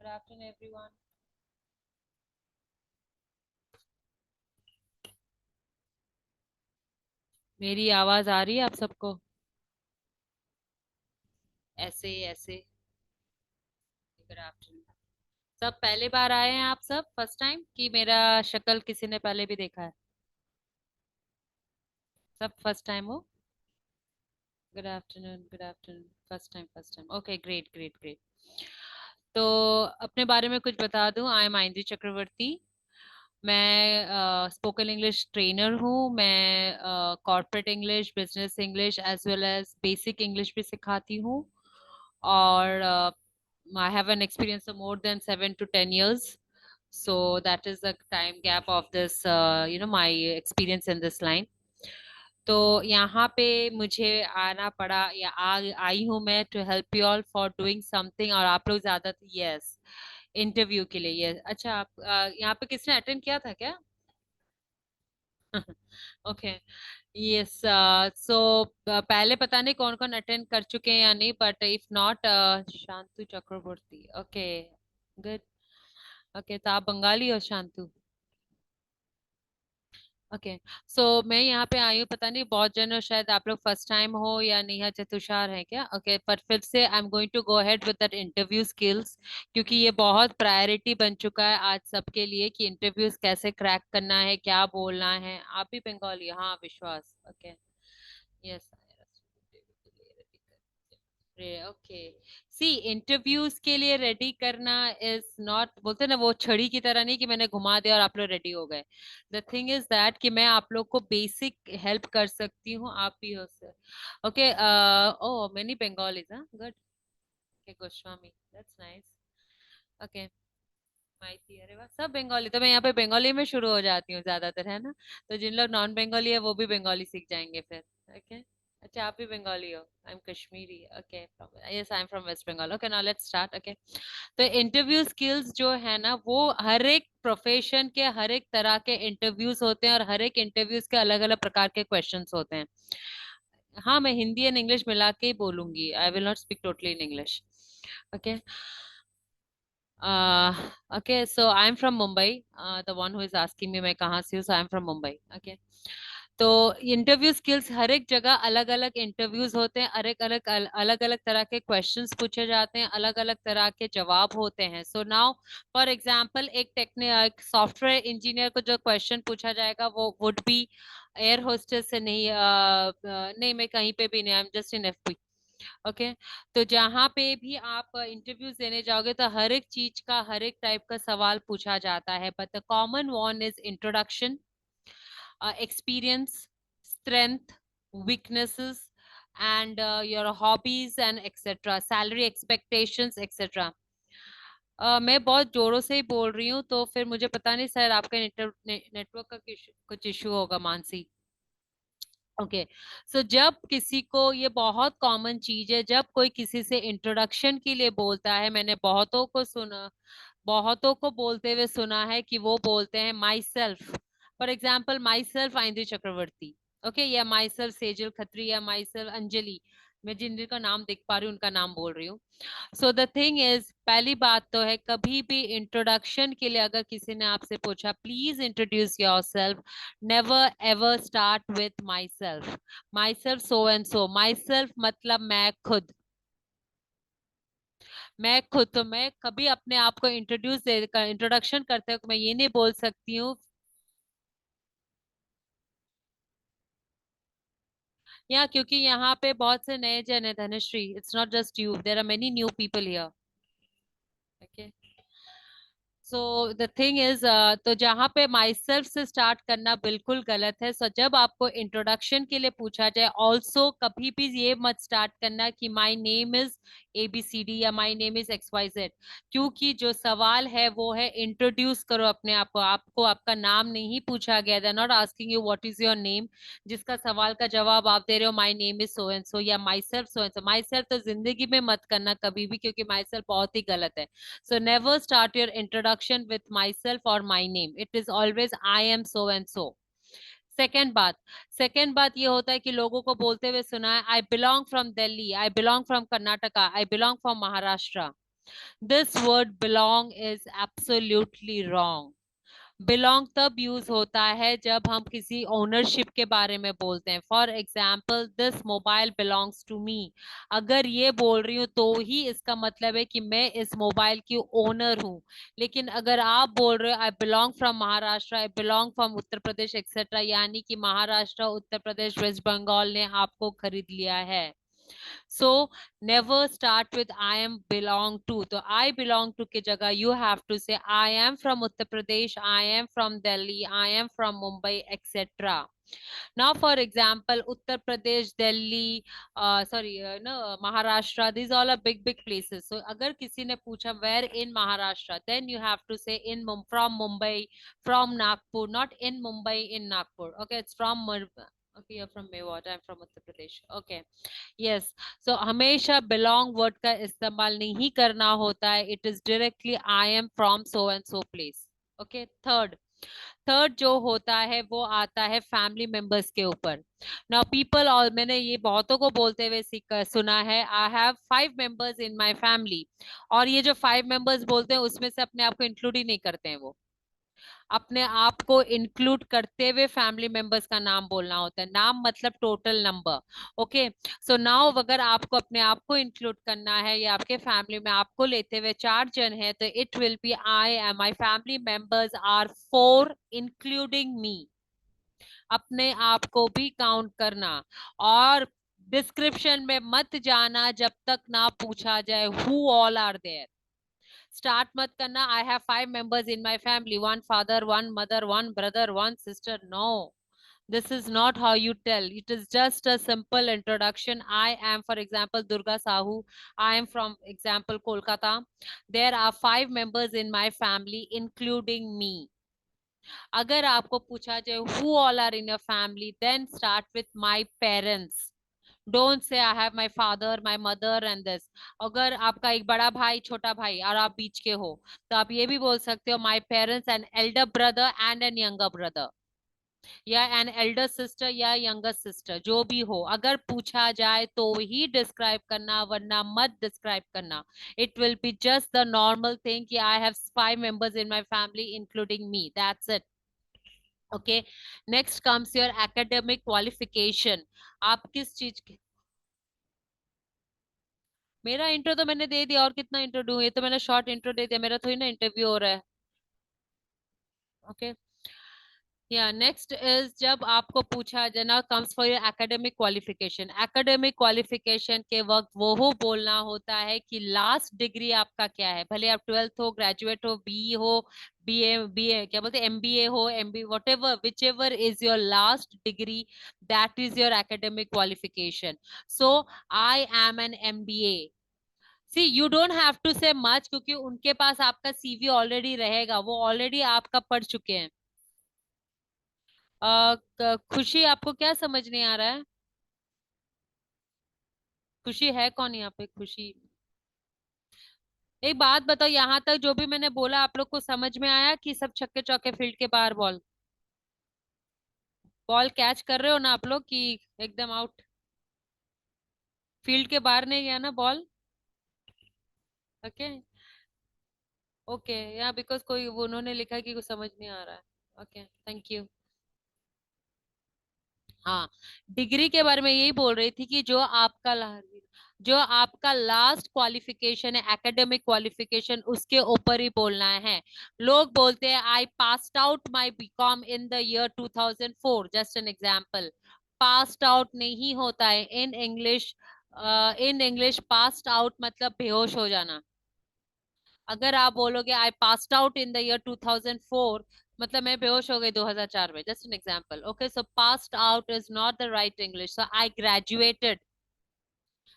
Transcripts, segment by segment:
Good afternoon, everyone. मेरी आवाज आ रही है आप सबको? ऐसे ऐसे। Good afternoon. सब पहले बार आए हैं आप सब फर्स्ट टाइम कि मेरा शक्ल किसी ने पहले भी देखा है? सब फर्स्ट टाइम हो? Good afternoon, good afternoon. First time, okay, great great great. तो अपने बारे में कुछ बता दूं, आई एम आइंद्री चक्रवर्ती। मैं स्पोकन इंग्लिश ट्रेनर हूँ। मैं corporate English, business English as well as basic English भी सिखाती हूँ। और I have an experience of more than 7 to 10 years. So that is the time gap of this, my experience in this line. तो यहाँ पे मुझे आना पड़ा या आई हूँ मैं to help you all for doing something. और आप लोग ज्यादा, यस, इंटरव्यू के लिए। यस, अच्छा, आप यहाँ पे किसने अटेंड किया था क्या? ओके। यस। सो पहले पता नहीं कौन कौन अटेंड कर चुके हैं या नहीं, but if not, Shantu Chakraborty, okay, good. Okay, तो आप बंगाली हो शांतु? ओके। सो मैं यहाँ पे आई हूँ, पता नहीं बहुत जन हो, शायद आप लोग फर्स्ट टाइम हो या नेहा चतुषार है क्या? ओके, पर फिर से I am going to go ahead with that interview skills, क्योंकि ये बहुत प्रायोरिटी बन चुका है आज सबके लिए कि इंटरव्यूज कैसे क्रैक करना है, क्या बोलना है। आप भी बंगाली? हाँ, विश्वास, ओके। यस। ओके। सी, इंटरव्यूज के लिए रेडी करना इज नॉट, बोलते ना, वो छड़ी की तरह नहीं कि मैंने घुमा दिया और आप लोग रेडी हो गए। द थिंग इज दैट कि मैं आप लोग को बेसिक हेल्प कर सकती हूँ, आप भी हो sir. Okay. Oh, many Bengalis, हाँ, good. Okay, Goswami, that's nice. Okay. Maity, अरे वाह, सब बंगाली। तो मैं यहाँ पे बंगाली में शुरू हो जाती हूँ ज्यादातर, है ना? तो जिन लोग नॉन बंगाली है वो भी बंगाली सीख जाएंगे फिर। ओके। अच्छा, आप भी बंगाली हो? I am Kashmiri, okay. Yes, I am from West Bengal. Okay, now let's start. Okay. तो इंटरव्यू स्किल्स जो है ना, वो हर एक प्रोफेशन के हर एक तरह के इंटरव्यूज होते हैं और हर एक इंटरव्यूज के अलग अलग प्रकार के क्वेश्चंस होते हैं। हाँ, मैं हिंदी एंड इंग्लिश मिला के ही बोलूंगी, आई will not speak totally in English. Okay. Okay, so I'm from Mumbai. The one who is asking me मैं कहाँ से हूँ, so I'm from Mumbai. Okay. तो इंटरव्यू स्किल्स, हर एक जगह अलग अलग इंटरव्यूज होते हैं, अलग अलग तरह के क्वेश्चंस पूछे जाते हैं, अलग अलग तरह के जवाब होते हैं। सो नाउ, फॉर एग्जांपल, एक सॉफ्टवेयर इंजीनियर को जो क्वेश्चन पूछा जाएगा वो वुड बी, एयर होस्टेस से नहीं, नहीं, मैं कहीं पे भी नहीं, I am just in FP. Okay. तो जहाँ पे भी आप इंटरव्यूज देने जाओगे तो हर एक चीज का, हर एक टाइप का सवाल पूछा जाता है, but the common one is introduction, experience, strength, weaknesses, and your hobbies and etc. Salary expectations etc. मैं बहुत जोरों से ही बोल रही हूँ, तो फिर मुझे पता नहीं, सर आपका नेटवर्क का कुछ इशू होगा, मानसी। ओके। सो जब किसी को, ये बहुत कॉमन चीज है, जब कोई किसी से इंट्रोडक्शन के लिए बोलता है, मैंने बहुतों को बोलते हुए सुना है कि वो बोलते हैं myself. For example, myself Aindri Chakraborty, okay, या माई सेल्फ सेजल खत्री, या माई सेल्फ अंजलि। मैं जिन जिनका नाम देख पा रही हूँ उनका नाम बोल रही हूँ। सो द थिंग इज, पहली बात तो है, कभी भी इंट्रोडक्शन के लिए अगर किसी ने आपसे पूछा please introduce your self, never ever start with my self. My self so and so, my self मतलब मैं खुद। तो मैं कभी अपने आप को इंट्रोडक्शन करते हुए मैं ये नहीं बोल सकती हूँ। या क्योंकि यहाँ पे बहुत से नए जन है, Dhanashree, it's not just you, there are many new people here. Okay. So the thing is, तो जहाँ पे माई सेल्फ से स्टार्ट करना बिल्कुल गलत है। सो जब आपको इंट्रोडक्शन के लिए पूछा जाए, ऑल्सो कभी भी ये मत स्टार्ट करना कि माई नेम इज ABCD या माई नेम इज XYZ, क्योंकि जो सवाल है वो है इंट्रोड्यूस करो अपने आप को। आपको आपका नाम नहीं पूछा गया, they not asking you what is your name, जिसका सवाल का जवाब आप दे रहे हो my name is so and so या myself so and so. Myself तो जिंदगी में मत करना कभी भी, क्योंकि माई सेल्फ बहुत ही गलत है। So never start your introduction with myself or my name. It is always I am so and so. Second बात ये होता है कि लोगों को बोलते हुए सुना है, I belong from Delhi, I belong from Karnataka, I belong from Maharashtra. This word belong is absolutely wrong. Belong तब यूज होता है जब हम किसी ओनरशिप के बारे में बोलते हैं. For example, this mobile belongs to me. अगर ये बोल रही हूँ तो ही इसका मतलब है कि मैं इस मोबाइल की ओनर हूँ. लेकिन अगर आप बोल रहे हो I belong from Maharashtra, I belong from Uttar Pradesh etcetera, यानी कि महाराष्ट्र, उत्तर प्रदेश, वेस्ट बंगाल ने आपको खरीद लिया है. So never start with I am belong to. So I belong to की जगह you have to say I am from Uttar Pradesh, I am from Delhi, I am from Mumbai, etc. Now, for example, Uttar Pradesh, Delhi, no, Maharashtra, these all are big, big places. So, अगर किसी ने पूछा where in Maharashtra, then you have to say from Mumbai, from Nagpur, not in Mumbai, in Nagpur. Okay, it's from okay, you're from Mewat, I'm from Uttar Pradesh. Okay, yes. So, हमेशा belong word का इस्तेमाल नहीं करना होता है. It is directly I am from so and so place. Okay, third जो होता है वो आता है फैमिली मेंबर्स के ऊपर. नाउ पीपल, और मैंने ये बहुतों को बोलते हुए सुना है, आई have 5 members in my family. और ये जो 5 मेंबर्स बोलते हैं उसमें से अपने आप को इंक्लूड ही नहीं करते हैं. वो अपने आप को इंक्लूड करते हुए फैमिली मेंबर्स का नाम बोलना होता है. नाम मतलब total number. Okay, so now अगर आपको अपने आप को इंक्लूड करना है या आपके फैमिली में आपको लेते हुए 4 जन है, तो it will be I am my family members are 4 including me. अपने आप को भी काउंट करना. और डिस्क्रिप्शन में मत जाना जब तक ना पूछा जाए who all are there. Start मत करना I have 5 members in my family, 1 father, 1 mother, 1 brother, 1 sister. No, this is not how you tell. It is just a simple introduction. I am, for example, Durga Sahu. I am from example Kolkata. There are 5 members in my family including me. अगर आपको पूछा जाए who all are in your family, then start with my parents. Don't say I have my father, my mother and this. अगर आपका एक बड़ा भाई, छोटा भाई और आप बीच के हो, तो आप ये भी बोल सकते हो my parents, an elder brother and an younger brother, या एन एल्डर सिस्टर या यंगर सिस्टर, जो भी हो. अगर पूछा जाए तो ही डिस्क्राइब करना, वरना मत डिस्क्राइब करना. It will be just the normal thing कि I have 5 members in my family including me, that's it. Okay, next comes your academic qualification. आप किस चीज के. मेरा इंट्रो तो मैंने दे दिया, और कितना इंट्रो दूं? ये तो मैंने शॉर्ट इंट्रो दे दिया, मेरा थोड़ी ना इंटरव्यू हो रहा है. ओके, या नेक्स्ट इज, जब आपको पूछा जाना comes for your academic qualification. Academic qualification के वक्त वो हो बोलना होता है कि लास्ट डिग्री आपका क्या है. भले आप 12th हो, ग्रेजुएट हो, बी हो, बी ए क्या बोलते हैं, एमबीए हो, MB, whatever, whichever is your last degree, that is your academic qualification. So I am an MBA. See you don't have to say much, क्योंकि उनके पास आपका सीवी ऑलरेडी रहेगा, वो ऑलरेडी आपका पढ़ चुके हैं. खुशी, आपको क्या समझ नहीं आ रहा है? खुशी है कौन यहाँ पे? खुशी, एक बात बताओ, यहाँ तक जो भी मैंने बोला आप लोग को समझ में आया कि सब छक्के चौके फील्ड के बाहर? बॉल बॉल कैच कर रहे हो ना आप लोग, कि एकदम आउट? फील्ड के बाहर नहीं गया ना बॉल? ओके, ओके, या बिकॉज कोई उन्होंने लिखा कि कुछ समझ नहीं आ रहा है. Okay, thank you. हाँ, डिग्री के बारे में यही बोल रही थी कि जो आपका लास्ट क्वालिफिकेशन है, एकेडमिक क्वालिफिकेशन, उसके ऊपर ही बोलना है. लोग बोलते हैं I passed out my BCom in the year 2004, just an example. Passed out नहीं होता है in English. In English passed out मतलब बेहोश हो जाना. अगर आप बोलोगे I passed out in the year 2004, मतलब मैं बेहोश हो गई 2004 में, just an example. Okay, so passed out is not the right English. So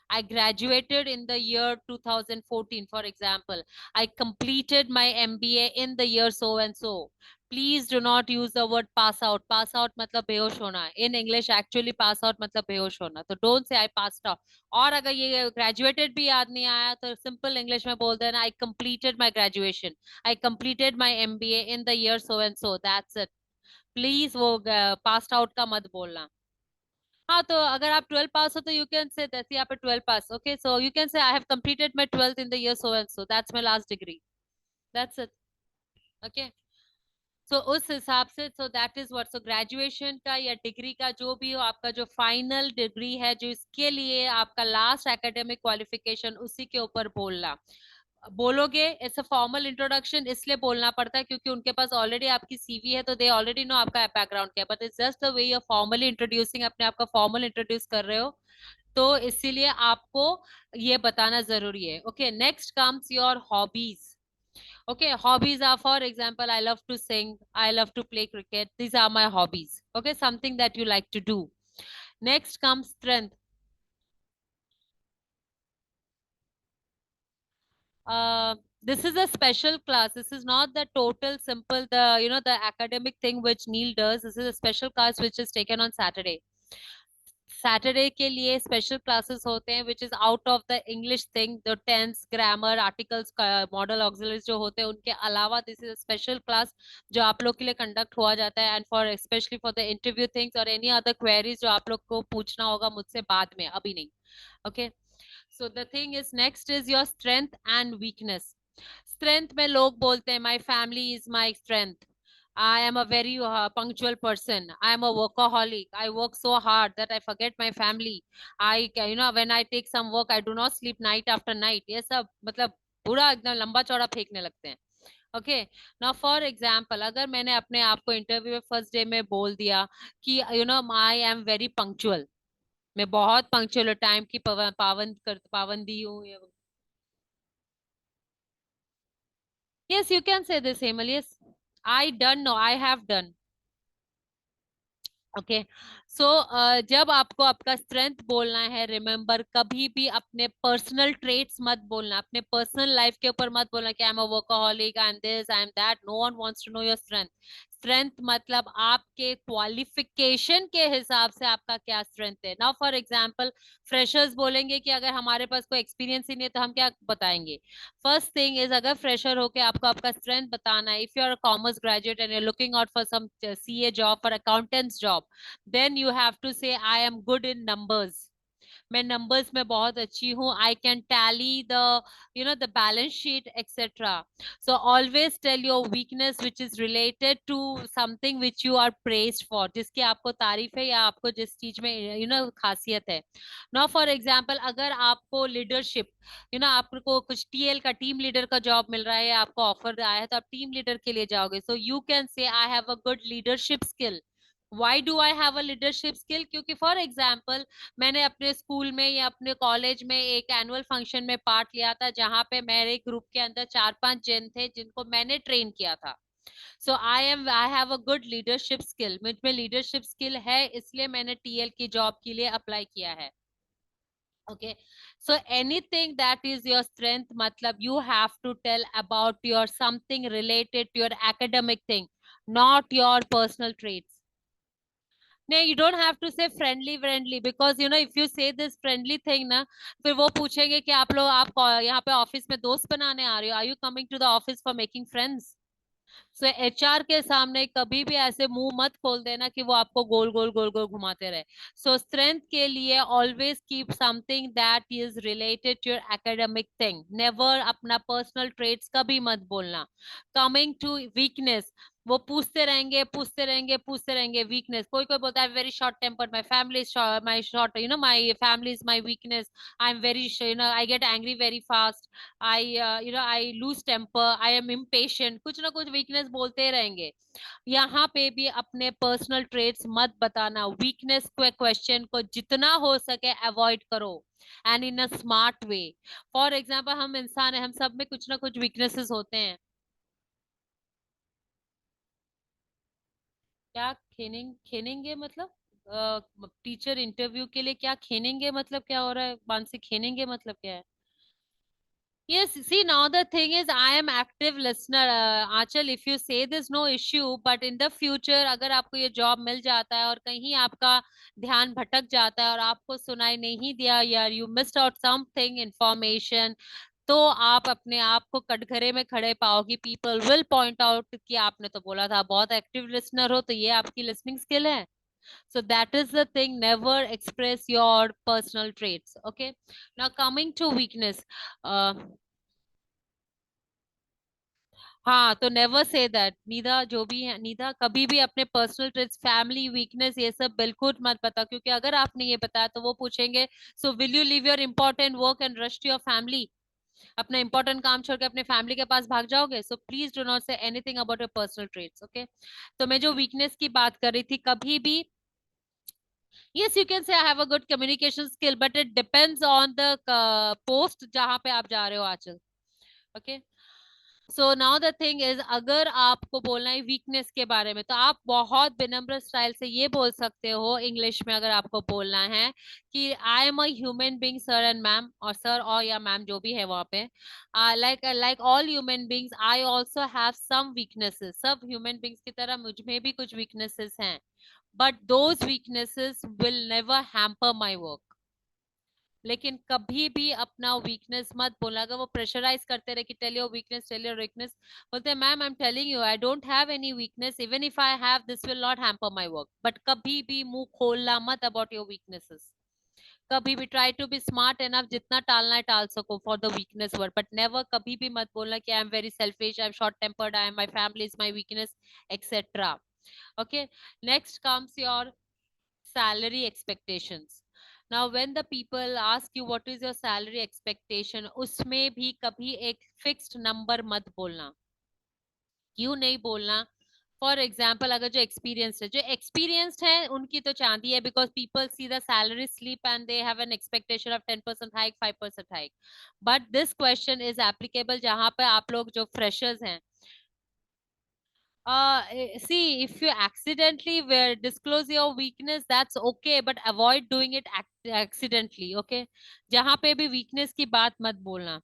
I graduated in the year 2014, for example. I completed my MBA in the year so and so. Please do not use the word pass out. Pass out मतलब बेहोश होना. In English actually pass out मतलब बेहोश होना. तो don't say I passed out. और अगर ये graduated भी याद नहीं आया तो simple English में बोल देना I completed my graduation. I completed my MBA in the year so and so. That's it. Please वो passed out का मत बोलना. हाँ, तो अगर आप 12 पास हो तो यू कैन से दैट यहाँ पे 12 pass, okay, so you can say I have completed my 12th in the year so and so, that's my last degree, that's it. Okay, so उस हिसाब से, so that is what, so graduation का या degree का जो भी हो, आपका जो फाइनल डिग्री है, जो इसके लिए आपका लास्ट एकेडमिक क्वालिफिकेशन, उसी के ऊपर बोलना, बोलोगे। इट्स अ फॉर्मल इंट्रोडक्शन, इसलिए बोलना पड़ता है क्योंकि उनके पास ऑलरेडी आपकी सीवी है, तो दे ऑलरेडी नो आपका बैकग्राउंड क्या है, but it's just the way you formally introducing, अपने आप का फॉर्मल इंट्रोड्यूस कर रहे हो, तो इसीलिए आपको ये बताना जरूरी है। Okay, next comes your hobbies. Okay, hobbies are, for example, I love to sing, I love to play cricket. These are my hobbies. Okay, something that you like to do. Next comes strength. Uh, this is a special class. This is not the total simple, the the academic thing which Neil does. This is a special class which is taken on Saturday. Saturday के लिए special classes होते हैं which is out of the English thing, the tense, grammar, articles, modal auxiliaries जो होते हैं उनके अलावा, this is special class जो आप लोग के लिए कंडक्ट हुआ जाता है, and for specially for the interview things और एनी अदर क्वेरीज जो आप लोग को पूछना होगा मुझसे बाद में, अभी नहीं। Okay, so the thing is next is your strength and weakness. Strength में लोग बोलते हैं my family is my strength, I am a very punctual person. I am a workaholic. I work so hard that I forget my family. When I take some work, I do not sleep night after night. ये सब मतलब पूरा एकदम लंबा चौड़ा फेंकने लगते हैं। ओके, नाउ फॉर एग्जाम्पल, अगर मैंने अपने आप को इंटरव्यू में फर्स्ट डे में बोल दिया कि आई एम वेरी पंक्चुअल, मैं बहुत पंक्चुअल, टाइम की पाबंदी हूँ। Yes, you can say this, Hemal, yes, I done, no, I have done. Okay, so जब आपको आपका स्ट्रेंथ बोलना है, रिमेम्बर, कभी भी अपने पर्सनल ट्रेट्स मत बोलना, अपने पर्सनल लाइफ के ऊपर मत बोलना कि I am a workaholic, I am this, I am that. No one wants to know your strength. Strength मतलब आपके क्वालिफिकेशन के हिसाब से आपका क्या स्ट्रेंथ है। नाउ फॉर एग्जांपल, फ्रेशर्स बोलेंगे कि अगर हमारे पास कोई एक्सपीरियंस ही नहीं है तो हम क्या बताएंगे। फर्स्ट थिंग इज, अगर फ्रेशर होके आपको आपका स्ट्रेंथ बताना है, if you are a commerce graduate and you are looking out for some CA job, for accountants job, then you have to say I am good in numbers, मैं numbers में बहुत अच्छी हूँ, I can tally the the balance sheet etcetera. So always tell your weakness which is related to something which you are praised for, जिसकी आपको तारीफ है या आपको जिस चीज में खासियत है। नाउ फॉर एग्जाम्पल, अगर आपको लीडरशिप, आपको कुछ टीएल का, टीम लीडर का जॉब मिल रहा है या आपको ऑफर आया है, तो आप टीम लीडर के लिए जाओगे, सो you can say I have a good leadership skill. Why do I have a leadership skill? क्योंकि फॉर एग्जाम्पल, मैंने अपने स्कूल में या अपने कॉलेज में एक एनुअल फंक्शन में पार्ट लिया था, जहां पे मेरे ग्रुप के अंदर 4-5 जन थे जिनको मैंने ट्रेन किया था। So I have a good leadership skill, मुझ में लीडरशिप स्किल है, इसलिए मैंने टीएल की जॉब के लिए अप्लाई किया है। Okay, so anything that is your strength, मतलब you have to tell about your something related to your academic thing, not your personal traits. नहीं, you don't have to say friendly friendly, because if you say this friendly thing ना, फिर वो पूछेंगे कि आप यहाँ पे ऑफिस में दोस्त बनाने आ रहे हो, are you coming to the office for making friends? So HR के सामने कभी भी ऐसे मुंह मत खोल देना कि वो आपको गोल गोल गोल गोल घुमाते रहे। सो स्ट्रेंथ के लिए always keep something that is related to your academic thing, never अपना पर्सनल ट्रेट्स कभी मत बोलना। कमिंग टू वीकनेस, वो पूछते रहेंगे पूछते रहेंगे पूछते रहेंगे। वीकनेस, कोई कोई बोलता है very short tempered, my family is my short, my family is my weakness, I am very I get angry very fast, I I lose temper, I am impatient, कुछ ना कुछ वीकनेस बोलते रहेंगे। यहाँ पे भी अपने पर्सनल ट्रेट्स मत बताना, वीकनेस क्वेश्चन को जितना हो सके अवॉइड करो, and in a smart way. For example, हम इंसान है, हम सब में कुछ ना कुछ वीकनेसेस होते हैं। क्या खेनेंगे मतलब, टीचर इंटरव्यू के लिए क्या खेनेंगे मतलब, क्या हो रहा है मानसी, खेनेंगे मतलब क्या है? Yes, see, now the thing is, I am active listener. Achal, if you say there's no issue, but in the future, अगर आपको ये जॉब मिल जाता है और कहीं आपका ध्यान भटक जाता है और आपको सुनाई नहीं दिया, यार you missed out something information, तो आप अपने आप को कटघरे में खड़े पाओगे। पीपल विल पॉइंट आउट कि आपने तो बोला था, बहुत एक्टिव लिसनर हो, तो ये आपकी लिसनिंग स्किल है। So that is the thing, never express your personal traits. Okay, now coming to weakness. uh, हाँ, तो नेवर से दैट, नीदा जो भी है, नीदा कभी भी अपने पर्सनल ट्रेट्स, फैमिली वीकनेस, ये सब बिल्कुल मत बता, क्योंकि अगर आपने ये बताया तो वो पूछेंगे, so will you leave your important work and rush to your family? अपना इंपॉर्टेंट काम छोड़ के अपने फैमिली के पास भाग जाओगे? So please do not say anything about your personal traits. Okay, तो मैं जो वीकनेस की बात कर रही थी, कभी भी, yes you can say I have a good communication skill, but it depends on the post जहां पे आप जा रहे हो आजकल। Okay, so now the thing is, अगर आपको बोलना है वीकनेस के बारे में, तो आप बहुत विनम्र स्टाइल से ये बोल सकते हो इंग्लिश में, अगर आपको बोलना है कि I am a human being sir and ma'am, और सर और या मैम जो भी है वहां पे, like like all human beings I also have some weaknesses, सब ह्यूमन बीइंग्स की तरह मुझ में भी कुछ वीकनेसेस हैं, but those weaknesses will never hamper my work. लेकिन कभी भी अपना वीकनेस मत बोलना। अगर वो प्रेशराइज करते रहे कि tell your weakness, tell your weakness, बोलते हैं ma'am I am telling you I don't have any weakness, even if I have this will not hamper my work. But कभी भी मुंह खोलना मत अबाउट योर वीकनेसेस। कभी भी try to be smart enough, जितना टालना है टाल सको for the weakness word, but never कभी भी मत बोलना कि I am very selfish, I am short tempered, I am, my family is my weakness, etcetera. Okay, next comes your salary expectations. Now when the people ask you what is your salary expectation, उसमें भी कभी एक fixed number मत बोलना। क्यों नहीं बोलना? For example, अगर जो एक्सपीरियंस्ड है, जो एक्सपीरियंस्ड है उनकी तो चांदी है, because people see the salary slip and they have an expectation of 10% hike, 5% hike. But this question is applicable जहां पे आप लोग जो फ्रेशर्स हैं। See, if you accidentally were disclose your weakness, that's okay, but avoid doing it accidentally. Okay, जहां पे भी weakness की बात मत बोलना।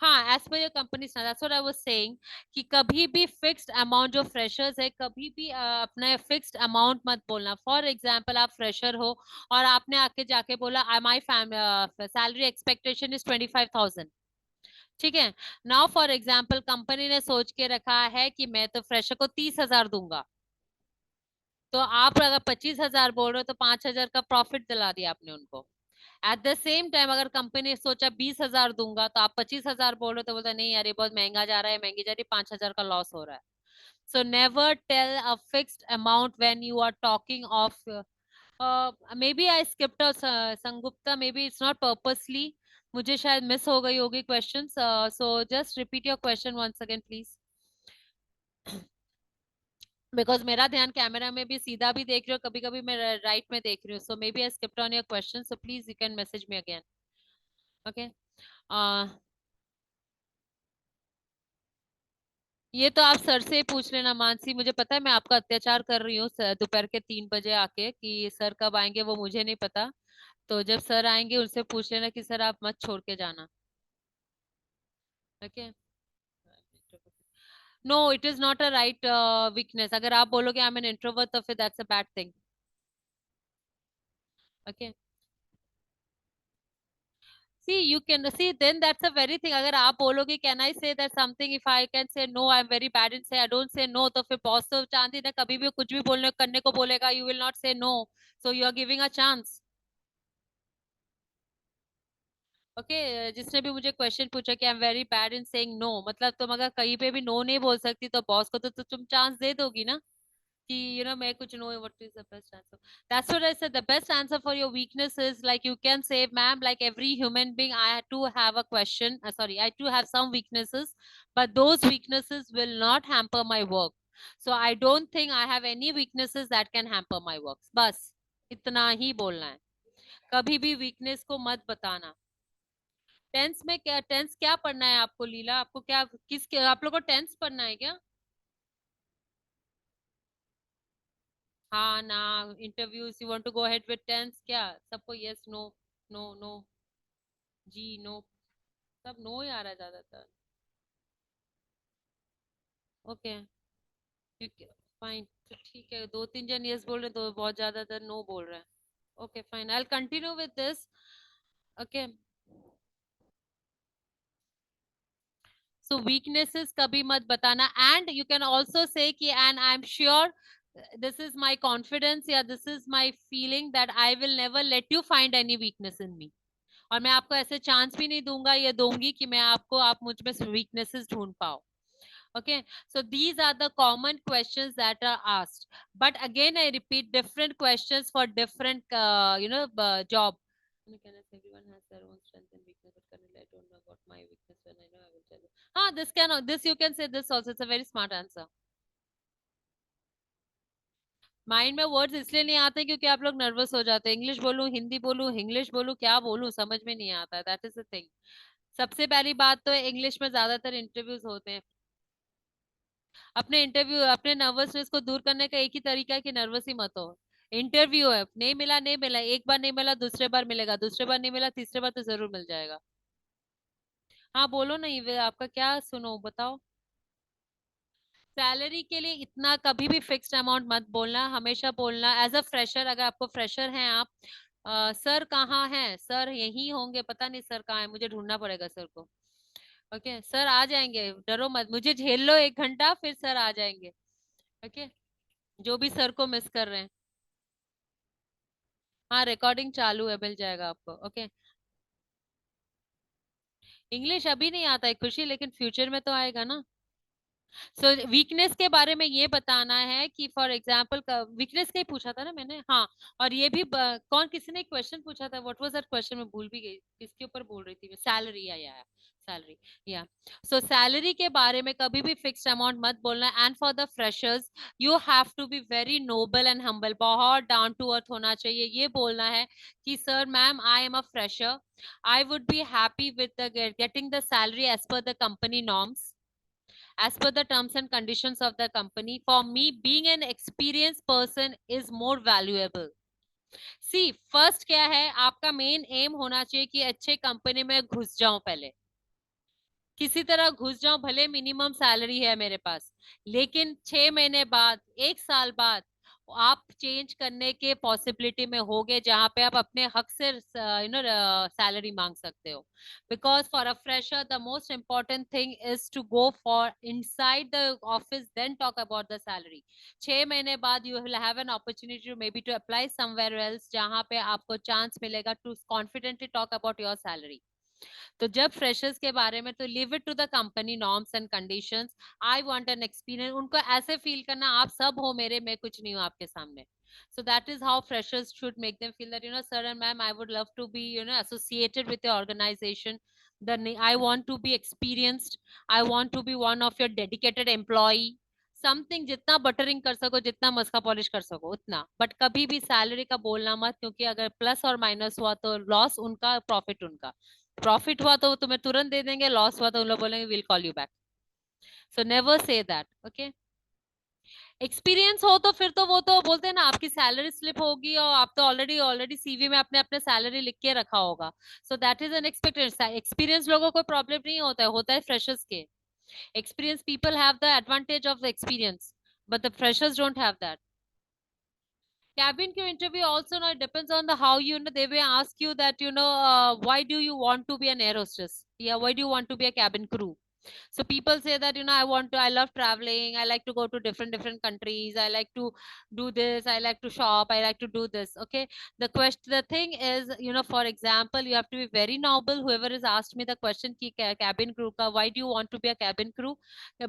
हाँ, as per your company standard, that's what I was saying, कि कभी भी fixed amount जो freshers है, कभी भी अपना fixed amount मत बोलना। For example, आप fresher हो और आपने आके जाके बोला my salary expectation is 25,000। ठीक है, नाउ फॉर एग्जाम्पल कंपनी ने सोच के रखा है कि मैं तो फ्रेशर को 30,000 दूंगा, तो आप अगर 25,000 बोल रहे हो तो 5,000 का प्रॉफिट दिला दिया आपने उनको। एट द सेम टाइम अगर कंपनी ने सोचा 20,000 दूंगा, तो आप 25,000 बोल रहे हो, तो बोलता नहीं यार ये बहुत महंगा जा रहा है, महंगी जा रही है, 5,000 का लॉस हो रहा है। So never tell a fixed amount when you are talking of, maybe I skipped Sengupta, maybe it's not purposely, मुझे शायद मिस हो गई होगी question, so just repeat your question once again please, because मेरा ध्यान camera में भी सीधा भी देख रही हूँ, कभी कभी मैं राइट में देख रही हूँ, so maybe I skipped on your question, so please you can message me again. Okay, ये तो आप सर से ही पूछ लेना मानसी, मुझे पता है मैं आपका अत्याचार कर रही हूँ दोपहर के 3 बजे आके, कि सर कब आएंगे वो मुझे नहीं पता। तो जब सर आएंगे उनसे पूछ लेना कि सर आप मत छोड़ के जाना। Okay, no it is not a right weakness. अगर आप बोलोगे आई एम एन इंट्रोवर्ट, तो फिर that's a bad thing. Okay, see you can see, then that's a very thing, अगर आप बोलोगे can I say that something, if I can say no I'm very bad and say I don't say no, तो फिर boss तो चांदी ना कभी भी कुछ भी बोलने करने को बोलेगा, you will not say no, so you are giving a chance। Okay, जिसने भी मुझे क्वेश्चन पूछा कि I am very bad in saying no, मतलब तुम अगर कहीं पे भी नो नहीं बोल सकती, तो बॉस को तो तुम चांस दे दोगी ना, कि मैं कुछ no, what is the best answer? That's what I said, the best answer for your weakness is like you can say ma'am, like every human being I too have a question, sorry I too have some weaknesses, but those weaknesses will not hamper my work, so I don't think I have any weaknesses that can hamper my work. बस इतना ही बोलना है, कभी भी weakness को मत बताना। Tense में क्या, टेंस क्या पढ़ना है आपको लीला? आपको क्या, आप लोग को टेंस पढ़ना है क्या? हाँ ना, interviews you want to go ahead with tense क्या? सबको यस नो, नो नो, जी नो, सब नो ही आ रहा है ज्यादातर। ओके, फाइन, तो ठीक है, 2-3 जन यस बोल रहे हैं, तो बहुत ज्यादातर नो बोल रहे हैं। Okay fine, I will continue with this. Okay, so weaknesses कभी मत बताना, and you can also say कि and I am sure this is my confidence या this is my feeling that I will never let you find any weakness in me. और मैं आपको ऐसे chance भी नहीं दूंगा या दूंगी कि मैं आपको आप मुझ में वीकनेसेस ढूंढ पाओ. Okay, so these are the common questions that are asked, but again I repeat, different questions for different job. Everyone has their own strength and weakness, but currently I don't know about my weakness. When I know, I will tell you. This you can say this also. It's a very smart answer. Mind में words इसलिए नहीं आते क्योंकि आप लोग nervous हो जाते हैं. इंग्लिश बोलूं, हिंदी बोलूं, इंग्लिश बोलूं, क्या बोलूं समझ में नहीं आता है. That is the thing. सबसे पहली बात तो इंग्लिश में ज्यादातर इंटरव्यूज होते हैं. अपने नर्वसनेस को दूर करने का एक ही तरीका है कि नर्वस ही मत हो. इंटरव्यू है, नहीं मिला नहीं मिला, एक बार नहीं मिला दूसरे बार मिलेगा, दूसरे बार नहीं मिला तीसरे बार तो जरूर मिल जाएगा. हाँ बोलो. नहीं आपका क्या सुनो बताओ. सैलरी के लिए इतना कभी भी फिक्स्ड अमाउंट मत बोलना. हमेशा बोलना एज अ फ्रेशर. अगर आपको फ्रेशर हैं आप, सर कहाँ हैं, सर यही होंगे, पता नहीं सर कहाँ है, मुझे ढूंढना पड़ेगा सर को. ओके, सर आ जाएंगे, डरो मत, मुझे झेल लो 1 घंटा फिर सर आ जाएंगे. ओके, जो भी सर को मिस कर रहे हैं. हाँ रिकॉर्डिंग चालू है, मिल जाएगा आपको. ओके. इंग्लिश अभी नहीं आता है खुशी, लेकिन फ्यूचर में तो आएगा ना. सो वीकनेस के बारे में ये बताना है कि फॉर एग्जांपल वीकनेस का ही पूछा था ना मैंने. हाँ. और ये भी कौन किसी ने क्वेश्चन पूछा था, व्हाट वाज दैट क्वेश्चन, मैं भूल भी गई किसके ऊपर बोल रही थी मैं. सैलरी या सैलरी. या सो सैलरी के बारे में कभी भी फिक्स्ड अमाउंट मत बोलना. And for the freshers you have to be very noble and humble. बहुत डाउन टू अर्थ होना चाहिए. ये बोलना है कि sir ma'am I am a fresher, I would be happy with getting the salary as per the company norms, as per the terms and conditions of the company. For me, being an experienced person is more valuable. See, first क्या है, आपका main M होना चाहिए कि अच्छे company में घुस जाऊं पहले. किसी तरह घुस जाऊं, भले मिनिमम सैलरी है मेरे पास, लेकिन 6 महीने बाद, 1 साल बाद आप चेंज करने के पॉसिबिलिटी में होगे, जहां पे आप अपने हक से सैलरी मांग सकते हो. Because for a fresher the most important thing is to go for inside the office then talk about the salary. 6 महीने बाद you will have an opportunity to may be to apply somewhere else, जहां पे आपको chance मिलेगा to confidently talk about your salary. तो जब freshers के बारे में, तो leave it to the company norms and conditions. I want an experience. उनको ऐसे फील करना आप सब हो मेरे, मैं कुछ नहीं हूँ आपके सामने. So that is how freshers should make them feel that, sir and ma'am, I would love to be, associated with your organization. I want to be experienced. I want to be one of your dedicated employee. Something जितना buttering कर सको, जितना मस्का polish कर सको उतना. But कभी भी salary का बोलना मत, क्योंकि अगर प्लस और माइनस हुआ तो लॉस उनका, प्रॉफिट उनका. प्रॉफिट हुआ तो तुम्हें तुरंत दे देंगे, लॉस हुआ तो उन लोग बोलेंगे will call you back. So never say that. Okay. Experience हो तो फिर तो वो तो बोलते हैं ना, आपकी सैलरी स्लिप होगी और आप तो ऑलरेडी ऑलरेडी सीवी में अपने अपने सैलरी लिख के रखा होगा. सो that is an expected. Experience लोगों को प्रॉब्लम नहीं होता है, होता है फ्रेशर्स के. experienced people have the advantage of the experience, but the freshers don't have that. Cabin crew interview also, now it depends on the how they will ask you that, why do you want to be an air hostess, yeah, why do you want to be a cabin crew. So people say that, I love traveling, I like to go to different countries, I like to do this, I like to shop, I like to do this. Okay. The thing is, for example, you have to be very noble. Whoever has asked me the question ki cabin crew ka, why do you want to be a cabin crew.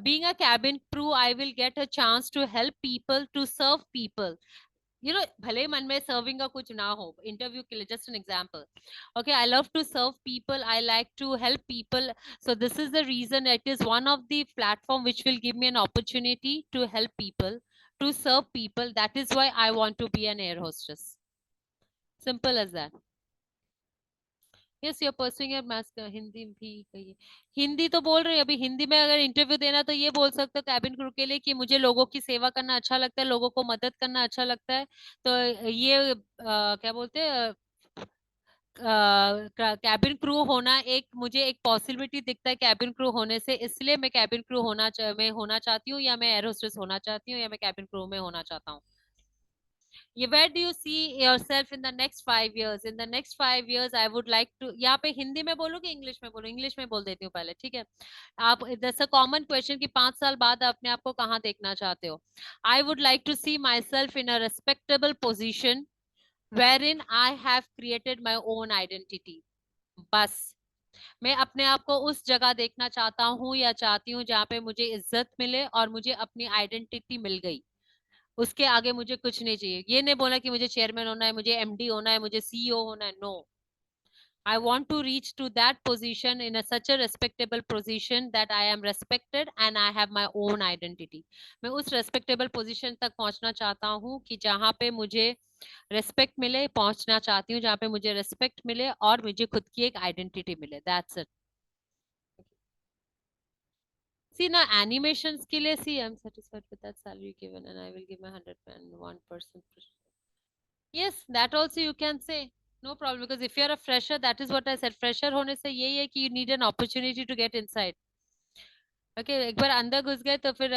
Being a cabin crew, I will get a chance to help people, to serve people. भले मन में serving का कुछ ना हो interview के लिए, just an example. Okay, I love to serve people, I like to help people. So this is the reason, it is one of the platform which will give me an opportunity to help people, to serve people. That is why I want to be an air hostess. Simple as that. Yes, you're pursuing your master. Hindi भी कहिए. हिंदी तो बोल रही है. अभी हिंदी में अगर interview देना तो ये बोल सकते हो कैबिन क्रू के लिए कि मुझे लोगों की सेवा करना अच्छा लगता है, लोगों को मदद करना अच्छा लगता है. तो ये क्या बोलते हैं, कैबिन क्रू होना एक, मुझे एक पॉसिबिलिटी दिखता है कैबिन क्रू होने से, इसलिए मैं कैबिन क्रू मैं होना चाहती हूँ, या मैं एयर होस्टेस होना चाहती हूँ, या मैं कैबिन क्रू में होना चाहता हूँ. where do you see yourself in the next 5 years? In the next 5 years I would like to, यहाँ पे हिंदी में बोलूँ कि इंग्लिश में बोलूँ? इंग्लिश में बोल देती हूँ पहले, ठीक है? आप, दैट्स अ कॉमन क्वेश्चन कि 5 साल बाद अपने आप को कहाँ देखना चाहते हो? I would like to see myself in a respectable position wherein I have created my own identity. बस मैं अपने आप को उस जगह देखना चाहता हूँ या चाहती हूँ जहाँ पे मुझे इज्जत मिले और मुझे अपनी आइडेंटिटी मिल गई। उसके आगे मुझे कुछ नहीं चाहिए। ये नहीं बोला कि मुझे चेयरमैन होना है, मुझे एमडी होना है, मुझे सीईओ होना है। No, I want to reach to that position in a such a respectable position that I am respected and I have my own identity. मैं उस respectable position तक पहुंचना चाहता हूँ कि जहाँ पे मुझे respect मिले, पहुंचना चाहती हूँ जहाँ पे मुझे respect मिले और मुझे खुद की एक identity मिले. That's it. See now animations के लिए, see I'm satisfied with that salary given and I will give my 101%. Yes, that also you can say. No problem, because if you're a fresher, that is what I said. Fresher होने से यही है कि you need an opportunity to get inside. Okay, एक बार अंदर घुस गए तो फिर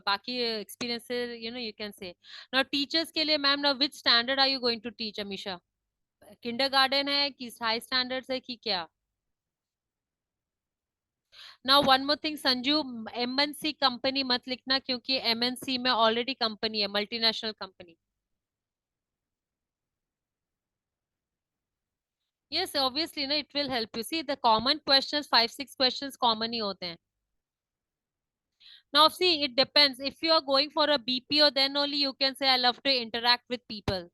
बाकी experience से you can say. Now teachers के लिए ma'am, now which standard are you going to teach, Amisha? Kindergarten है कि high standards है कि क्या? Now one more thing Sanju, MNC company मत लिखना क्योंकि MNC में already कंपनी है, multinational company. Yes, obviously, no, it will help you. See, the common questions, 5, 6 questions common ही होते हैं. Now, see, it depends. If you are going for a BPO, then only you can say, I love to interact with people.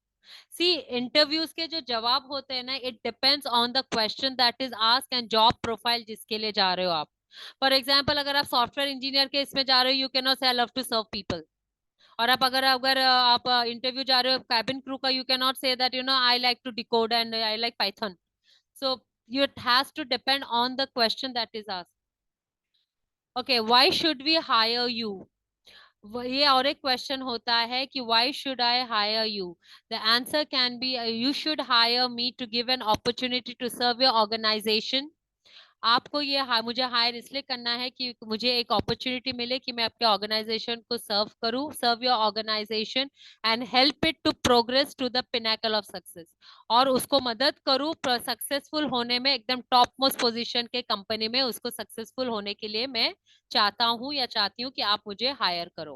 See, interviews के जो जवाब होते हैं ना, it depends on the question that is asked and job profile जिसके लिए जा रहे हो आप. For example, अगर आप सॉफ्टवेयर इंजीनियर के इसमें जा रहे हो, you cannot say, I love to serve people. और आप अगर अगर आप इंटरव्यू जा रहे हो कैबिन क्रू का, you cannot say that, I like to decode and I like Python. So it has to depend on the question that is asked. Okay, why should we hire you? ये और एक question होता है कि why should I hire you? The answer can be you should hire me to give an opportunity to serve your organization. आपको ये मुझे higher इसलिए करना है कि मुझे एक अपॉर्चुनिटी मिले कि मैं आपके ऑर्गेनाइजेशन को serve your organisation and help it to progress to the pinnacle of success, और उसको मदद करूं सक्सेसफुल होने में, एकदम टॉप मोस्ट पोजीशन के कंपनी में उसको सक्सेसफुल होने के लिए मैं चाहता हूं या चाहती हूं कि आप मुझे हायर करो.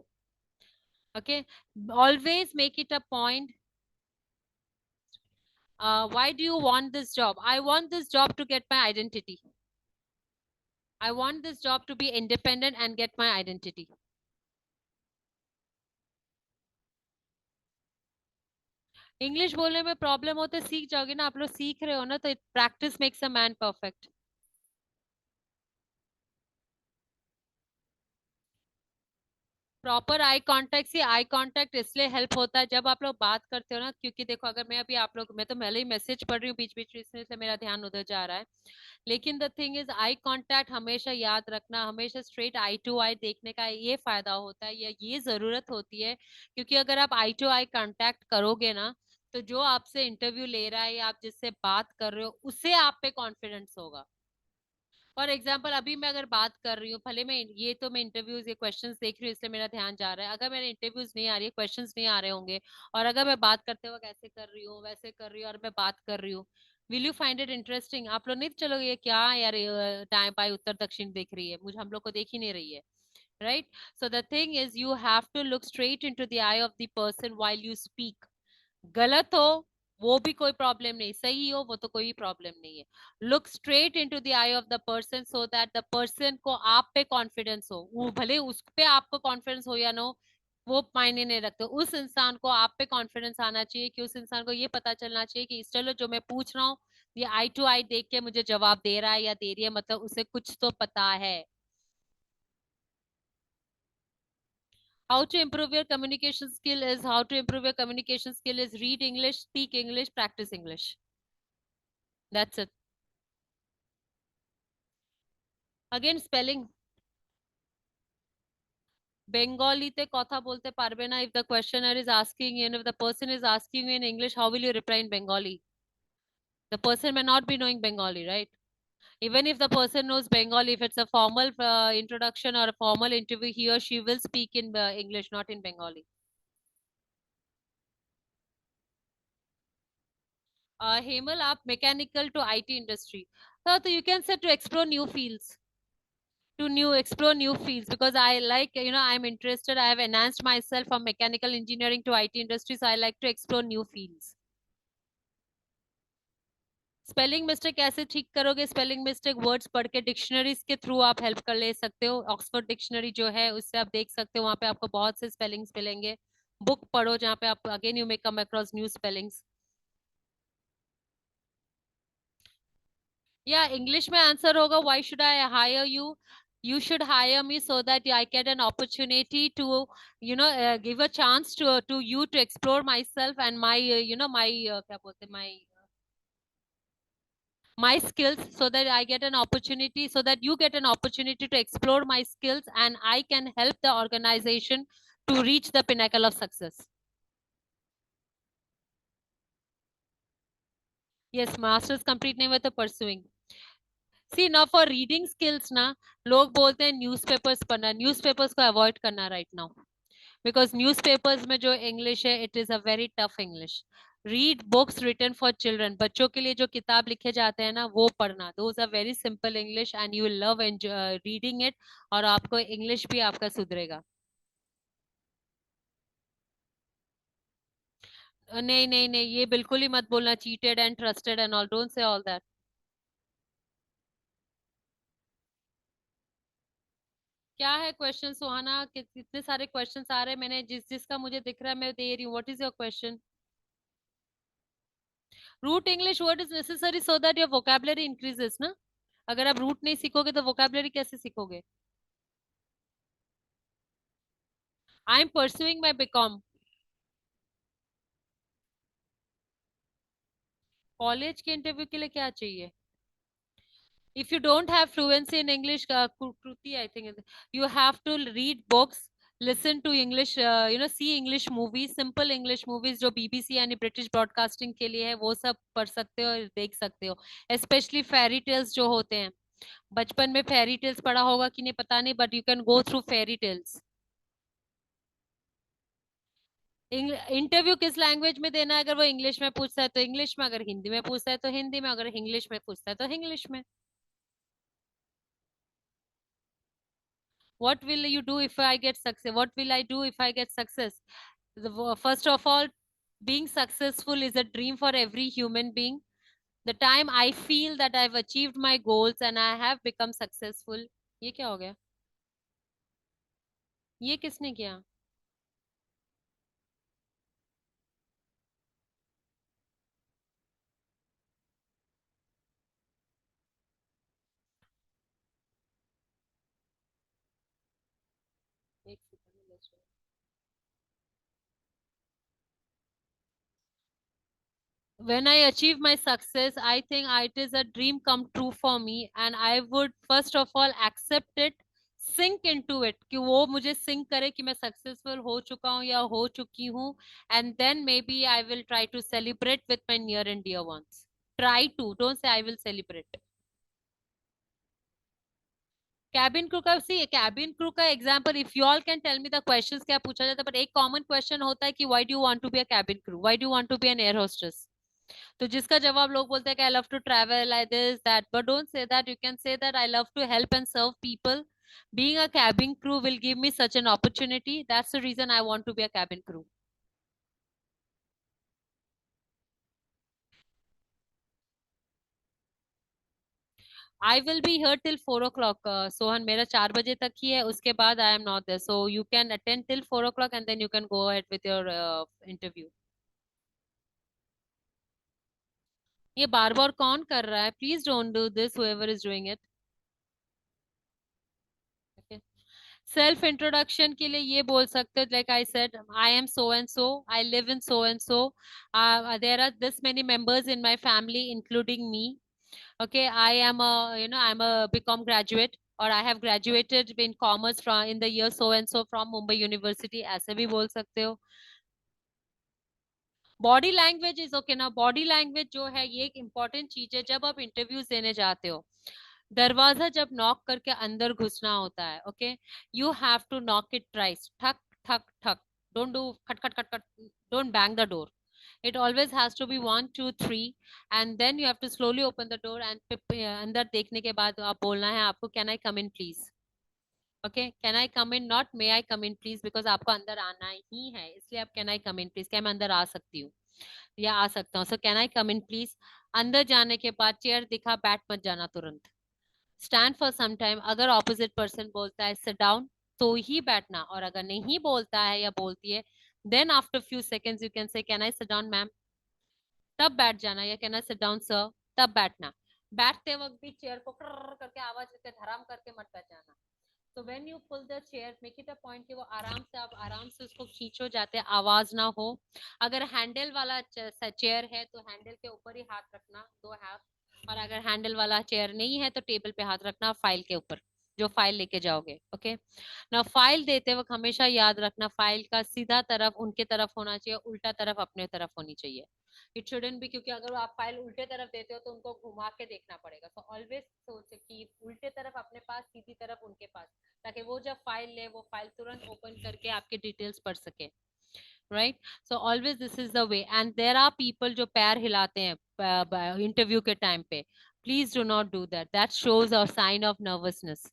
Okay, always make it a point. Why do you want this job? I want this job to get my identity. I want this job to be independent and get my identity. English बोलने में problem होते, सीख जाओगे ना, आप लोग सीख रहे हो ना, तो practice makes a man perfect. Proper eye contact, से आई कांटेक्ट इसलिए हेल्प होता है जब आप लोग बात करते हो ना, क्योंकि देखो अगर मैं अभी आप लोग, मैं तो पहले ही मैसेज पढ़ रही हूँ बीच बीच में, इसलिए मेरा ध्यान उधर जा रहा है. लेकिन the thing is eye contact हमेशा याद रखना, हमेशा स्ट्रेट आई टू आई देखने का ये फायदा होता है या ये जरूरत होती है, क्योंकि अगर आप आई टू आई कांटेक्ट करोगे ना, तो जो आपसे इंटरव्यू ले रहा है या आप जिससे बात कर रहे हो उससे आप पे कॉन्फिडेंस होगा. फॉर एग्जाम्पल अभी मैं अगर बात कर रही हूँ, भले मैं ये तो मैं इंटरव्यूज ये क्वेश्चंस देख रही हूँ इसलिए मेरा ध्यान जा रहा है, अगर मेरे इंटरव्यूज नहीं आ रही है, क्वेश्चंस नहीं आ रहे होंगे, और अगर मैं बात करते वक्त ऐसे कर रही हूँ वैसे कर रही हूँ और मैं बात कर रही हूँ, will you find it interesting? आप लोग नहीं चलोगे ये क्या यार, टाइम बाई उत्तर दक्षिण देख रही है, मुझे हम लोग को देख ही नहीं रही है. Right, so the thing is you have to look straight into the eye of the person while you speak. गलत हो वो भी कोई प्रॉब्लम नहीं, सही हो वो तो कोई प्रॉब्लम नहीं है. Look straight into the I of the person so that the person को आप पे कॉन्फिडेंस हो. वो भले उस पे आपको कॉन्फिडेंस हो या ना हो, वो मायने नहीं रखते. उस इंसान को आप पे कॉन्फिडेंस आना चाहिए कि उस इंसान को ये पता चलना चाहिए कि चलो जो मैं पूछ रहा हूँ ये आई टू आई देख के मुझे जवाब दे रहा है या दे रही है, मतलब उसे कुछ तो पता है. How to improve your communication skill is, how to improve your communication skill is read English, speak English, practice English. That's it. Again, spelling. Bengali te kotha bolte parbe na. If the questioner is asking you, and if the person is asking you in English, how will you reply in Bengali? The person may not be knowing Bengali, right? Even if the person knows Bengali, if it's a formal introduction or a formal interview, he or she will speak in English, not in Bengali. Hemal, आप mechanical to IT industry, तो you can say to explore new fields, to new explore new fields, because I like, I'm interested, I have enhanced myself from mechanical engineering to IT industry, so I like to explore new fields. Spelling mistake कैसे ठीक करोगे? Spelling mistake words पढ़ के dictionaries के through आप help कर ले सकते हो। ऑक्सफोर्ड डिक्शनरी जो है उससे आप देख सकते हो, वहां पे आपको बहुत से स्पेलिंग्स मिलेंगे। बुक पढ़ो जहाँ पे आप again you may come across new spellings. या इंग्लिश में आंसर होगा, why should I hire you, you should hire me so that I get an opportunity to, give a chance to you to explore myself and my, my, क्या बोलते हैं, my skills, so that I get an opportunity, so that you get an opportunity to explore my skills and I can help the organization to reach the pinnacle of success. Yes, master's complete नहीं हुआ तो pursuing. See, now for reading skills ना, लोग बोलते हैं newspapers पढ़ना, newspapers को avoid करना right now, because न्यूज़पेपर्स में जो इंग्लिश है, it is a very tough English. Read books written for children. बच्चों के लिए जो किताब लिखे जाते हैं ना, वो पढ़ना. Those are very simple English and you will love reading it, और आपको इंग्लिश भी आपका सुधरेगा. नहीं नहीं नहीं, ये बिल्कुल ही मत बोलना cheated and trusted and all. Don't say all that. क्या है क्वेश्चन सुहाना? कितने सारे क्वेश्चंस आ रहे हैं, मैंने जिस जिसका मुझे दिख रहा है मैं दे रही हूँ. What is your question? Root English word is necessary so that your vocabulary increases ना. अगर आप रूट नहीं सीखोगे तो वोकैबुलरी कैसे सीखोगे? I am pursuing my BCom. College के इंटरव्यू के लिए क्या चाहिए? if you don't have fluency in English, Kruti, I think you have to read books, listen to English, see English movies, simple English movies जो BBC यानी British broadcasting के लिए है, वो सब पढ़ सकते हो और देख सकते हो. स्पेशली फेरी टेल्स जो होते हैं, बचपन में फेरी टेल्स पढ़ा होगा कि नहीं पता नहीं, but you can go through fairy tales. Interview किस लैंग्वेज में देना है? अगर वो इंग्लिश में पूछता है तो इंग्लिश में, अगर हिंदी में पूछता है तो हिंदी में, अगर इंग्लिश में पूछता है तो इंग्लिश में. What will you do if I get success? What will I do if I get success? First of all, being successful is a dream for every human being. The time I feel that I've achieved my goals and I have become successful. ये क्या हो गया? ये किसने किया? एक second में when I achieve my success, I think it is a dream come true for me, and I would first of all accept it, sink into it, कि वो मुझे sink करे कि मैं successful हो चुका हूँ या हो चुकी हूँ, and then maybe I will try to celebrate with my near and dear ones. Try to, don't say I will celebrate. Cabin crew का, सी कैबिन क्रू का example, if you all can tell me the questions क्या पूछा जाता है, but एक common question होता है कि why do you want to be a cabin crew, why do you want to be an air hostess. तो जिसका जवाब लोग बोलते हैं कि I love to travel, I this that, but don't say that. You can say that I love to help and serve people. Being a cabin crew will give me such an opportunity. That's the reason I want to be a cabin crew. I will be here till 4 o'clock. Sohan, मेरा 4 बजे तक ही है. उसके बाद I am not there. So you can attend till 4 o'clock and then you can go ahead with your interview. ये बार बार कौन कर रहा है? Please don't do this. Whoever is doing it. Okay. Self introduction के लिए ये बोल सकते हो, like I said, I am so and so, I live in so and so, there are this many members in my family including me. Okay, I am a, I'm a BCom graduate, or I have graduated in commerce from in the year so and so from Mumbai University. ऐसे भी बोल सकते हो. Body language is okay ना. Body language जो है ये एक इंपॉर्टेंट चीज है जब आप इंटरव्यूज देने जाते हो. दरवाजा जब नॉक करके अंदर घुसना होता है, okay, you have to knock it thrice, ठक ठक ठक. डोंट डू खट खट खट खट. Don't bang the door. It always has to be 1 2 3, and then you have to slowly open the door and अंदर देखने के बाद आप बोलना है आपको, can I come in please. Okay, can I come in, not may I come in please, because आपको अंदर आना ही है, इसलिए आप can I come in please, क्या मैं अंदर आ सकती हूँ या आ सकता हूँ. So can I come in please. अंदर जाने के बाद चेयर दिखा, बैठ मत जाना तुरंत. Stand for some time. अगर ऑपोजिट पर्सन बोलता है सिट डाउन, तो ही बैठना. और अगर नहीं बोलता है या बोलती है, then after few seconds you can say can I sit down ma'am, तब बैठ जाना. या can I sit down sir, तब बैठना. बैठते वक्त भी चेयर को कर करके आवाज करके धराम करके मत बैठ जाना. तो when you pull the chair, make it a point कि वो आराम से, आप आराम से उसको खींचो जाते, आवाज ना हो. अगर हैंडल वाला चेयर है तो हैंडल के ऊपर ही हाथ रखना, दो हाथ. और अगर हैंडल वाला चेयर नहीं है तो टेबल पे हाथ रखना, फाइल के ऊपर, जो फाइल लेके जाओगे. ओके. ना फाइल देते वक्त हमेशा याद रखना, फाइल का सीधा तरफ उनके तरफ होना चाहिए, उल्टा तरफ अपने तरफ होनी चाहिए. इट शुडंट बी, क्योंकि अगर आप फाइल उल्टे तरफ देते हो तो उनको घुमा के देखना पड़ेगा. सो ऑलवेज सोच कि उल्टे तरफ अपने पास, सीधी तरफ उनके पास, ताकि वो जब फाइल ले वो फाइल तुरंत ओपन करके आपके डिटेल्स पढ़ सके. Right. So always this is the way. And there are people जो पैर हिलाते हैं इंटरव्यू के टाइम पे. Please do not do that. That shows a sign of nervousness.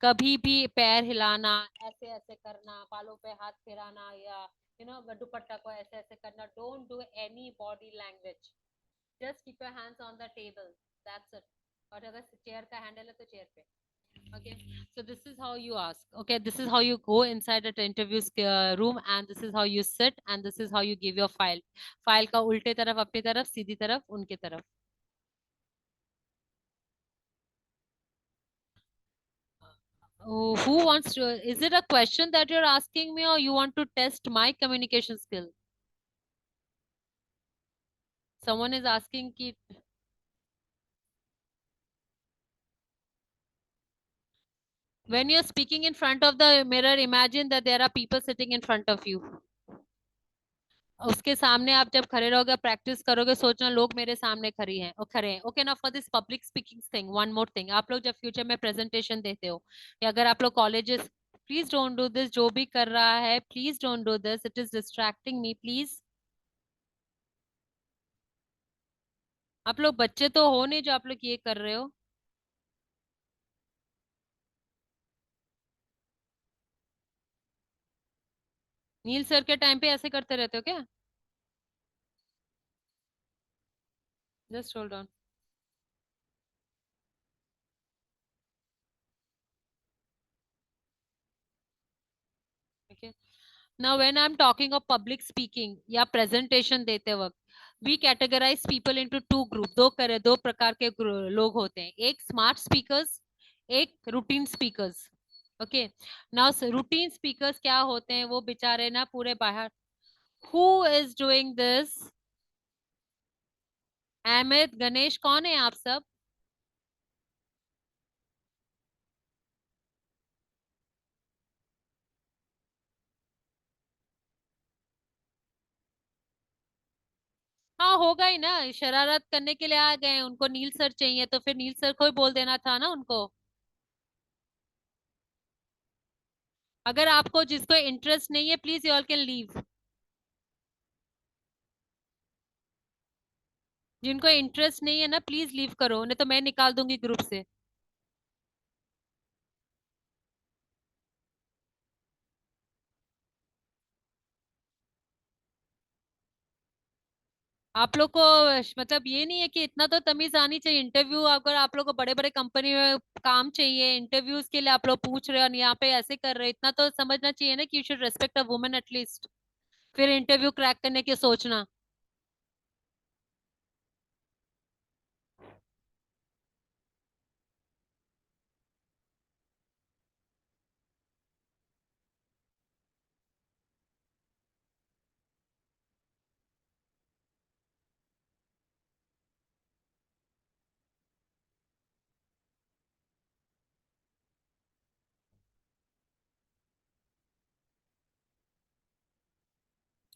कभी भी पैर हिलाना, ऐसे ऐसे करना, बालों पे हाथ फिराना, या दुपट्टा को ऐसे ऐसे करना, don't do any body language. Just keep your hands on the table, that's it. और अगर चेयर का हैंडल है तो चेयर पे. Okay, so this is how you ask. Okay, this is how you go inside an interview room, and this is how you sit, and this is how you give your file. File का उल्टे तरफ अपनी तरफ, सीधी तरफ उनके तरफ. Oh, who wants to? Is it a question that you're asking me, or you want to test my communication skill? Someone is asking कि when you're speaking in front of the mirror, imagine that there are people sitting in front of you. उसके सामने आप जब खड़े रहोगे, practice करोगे, सोचना लोग मेरे सामने खड़ी हैं और खड़े हैं. ओके ना. For this public speaking thing, one more thing, आप लोग जब फ्यूचर में प्रेजेंटेशन देते हो, या अगर आप लोग colleges, please don't do this. जो भी कर रहा है, please don't do this. It is distracting me, please. आप लोग बच्चे तो हो नहीं जो आप लोग ये कर रहे हो. नील सर के टाइम पे ऐसे करते रहते हो क्या? Just hold on. Okay. Now when I am talking of public speaking या प्रेजेंटेशन देते वक्त, we categorise people into two group. दो प्रकार के लोग होते हैं. एक स्मार्ट स्पीकर्स, एक routine speakers. Okay. Now routine speakers क्या होते हैं, वो बेचारे ना पूरे बाहर. Who is doing this? Ahmed, Ganesh, कौन है आप सब? हाँ, होगा ही ना. शरारत करने के लिए आ गए हैं, उनको नील सर चाहिए तो फिर नील सर को ही बोल देना था ना उनको. अगर आपको जिसको इंटरेस्ट नहीं है, please you all can leave. जिनको इंटरेस्ट नहीं है ना, प्लीज लीव करो, नहीं तो मैं निकाल दूंगी ग्रुप से. आप लोग को मतलब ये नहीं है कि इतना तो तमीज आनी चाहिए. इंटरव्यू, अगर आप लोग को बड़े बड़े कंपनी में काम चाहिए, इंटरव्यूज के लिए आप लोग पूछ रहे हो और यहाँ पे ऐसे कर रहे हो, इतना तो समझना चाहिए ना कि you should respect a woman at least. फिर इंटरव्यू क्रैक करने की सोचना.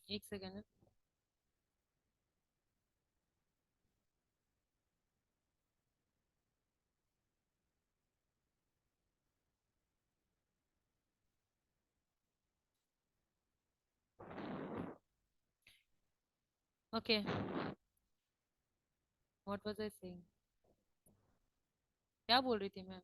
एक second. Okay. What was I saying? क्या बोल रही थी मैं?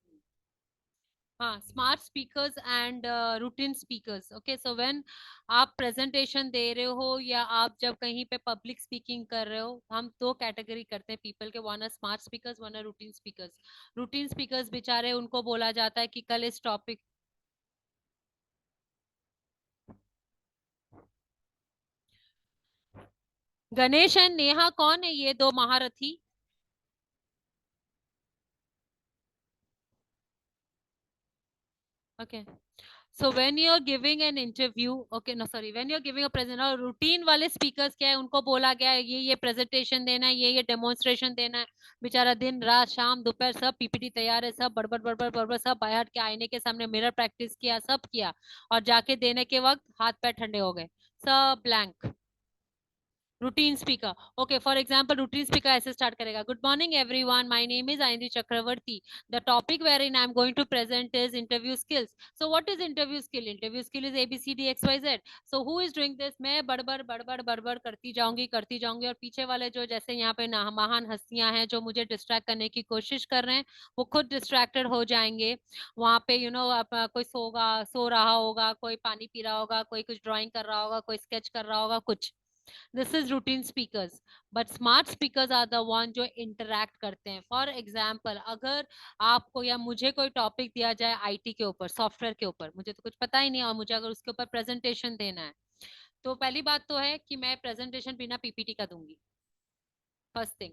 हाँ, smart speakers and routine speakers. Okay, so when आप प्रेजेंटेशन दे रहे हो या आप जब कहीं पे पब्लिक स्पीकिंग कर रहे हो, हम दो कैटेगरी करते हैं पीपल के, वन है स्मार्ट स्पीकर्स, वन है रूटीन स्पीकर्स। रूटीन स्पीकर्स बेचारे, उनको बोला जाता है कि कल इस टॉपिक। गणेश एंड नेहा कौन है ये दो महारथी? Okay, so when you're giving an interview, okay, no sorry, when you're giving a present और रूटीन वाले स्पीकर्स क्या है, उनको बोला गया है ये प्रेजेंटेशन देना है, ये डेमोन्स्ट्रेशन देना है। बेचारा दिन रात शाम दोपहर सब पीपीटी तैयार है, सब बड़बड़ बड़बड़ बड़बड़, सब बाहर के आईने के सामने मिरर प्रैक्टिस किया, सब किया, और जाके देने के वक्त हाथ पैर ठंडे हो गए, सब blank. Routine speaker, okay, for example routine speaker ऐसे स्टार्ट करेगा, good morning everyone, my name is Aindri Chakraborty, the topic wherein I am going to present is interview skills. So what is interview skill? Interview skill is ABCD XYZ। So who is doing this? मैं बड़बड़ बड़बड़ बड़बड़ करती जाऊंगी, और पीछे वाले जो जैसे यहाँ पे महान हस्तियां हैं जो मुझे डिस्ट्रैक्ट करने की कोशिश कर रहे हैं, वो खुद डिस्ट्रैक्टेड हो जाएंगे। वहां पे कोई सो रहा होगा, कोई पानी पी रहा होगा, कोई कुछ ड्राइंग कर रहा होगा, कोई स्केच कर रहा होगा, कुछ। This is routine speakers. But smart speakers are the one जो इंटरैक्ट करते हैं। फॉर एग्जाम्पल, अगर आपको या मुझे कोई टॉपिक दिया जाए आईटी के ऊपर, सॉफ्टवेयर के ऊपर, मुझे तो कुछ पता ही नहीं है, और मुझे अगर उसके ऊपर प्रेजेंटेशन देना है, तो पहली बात तो है कि मैं प्रेजेंटेशन बिना पीपीटी का दूंगी, फर्स्ट थिंग।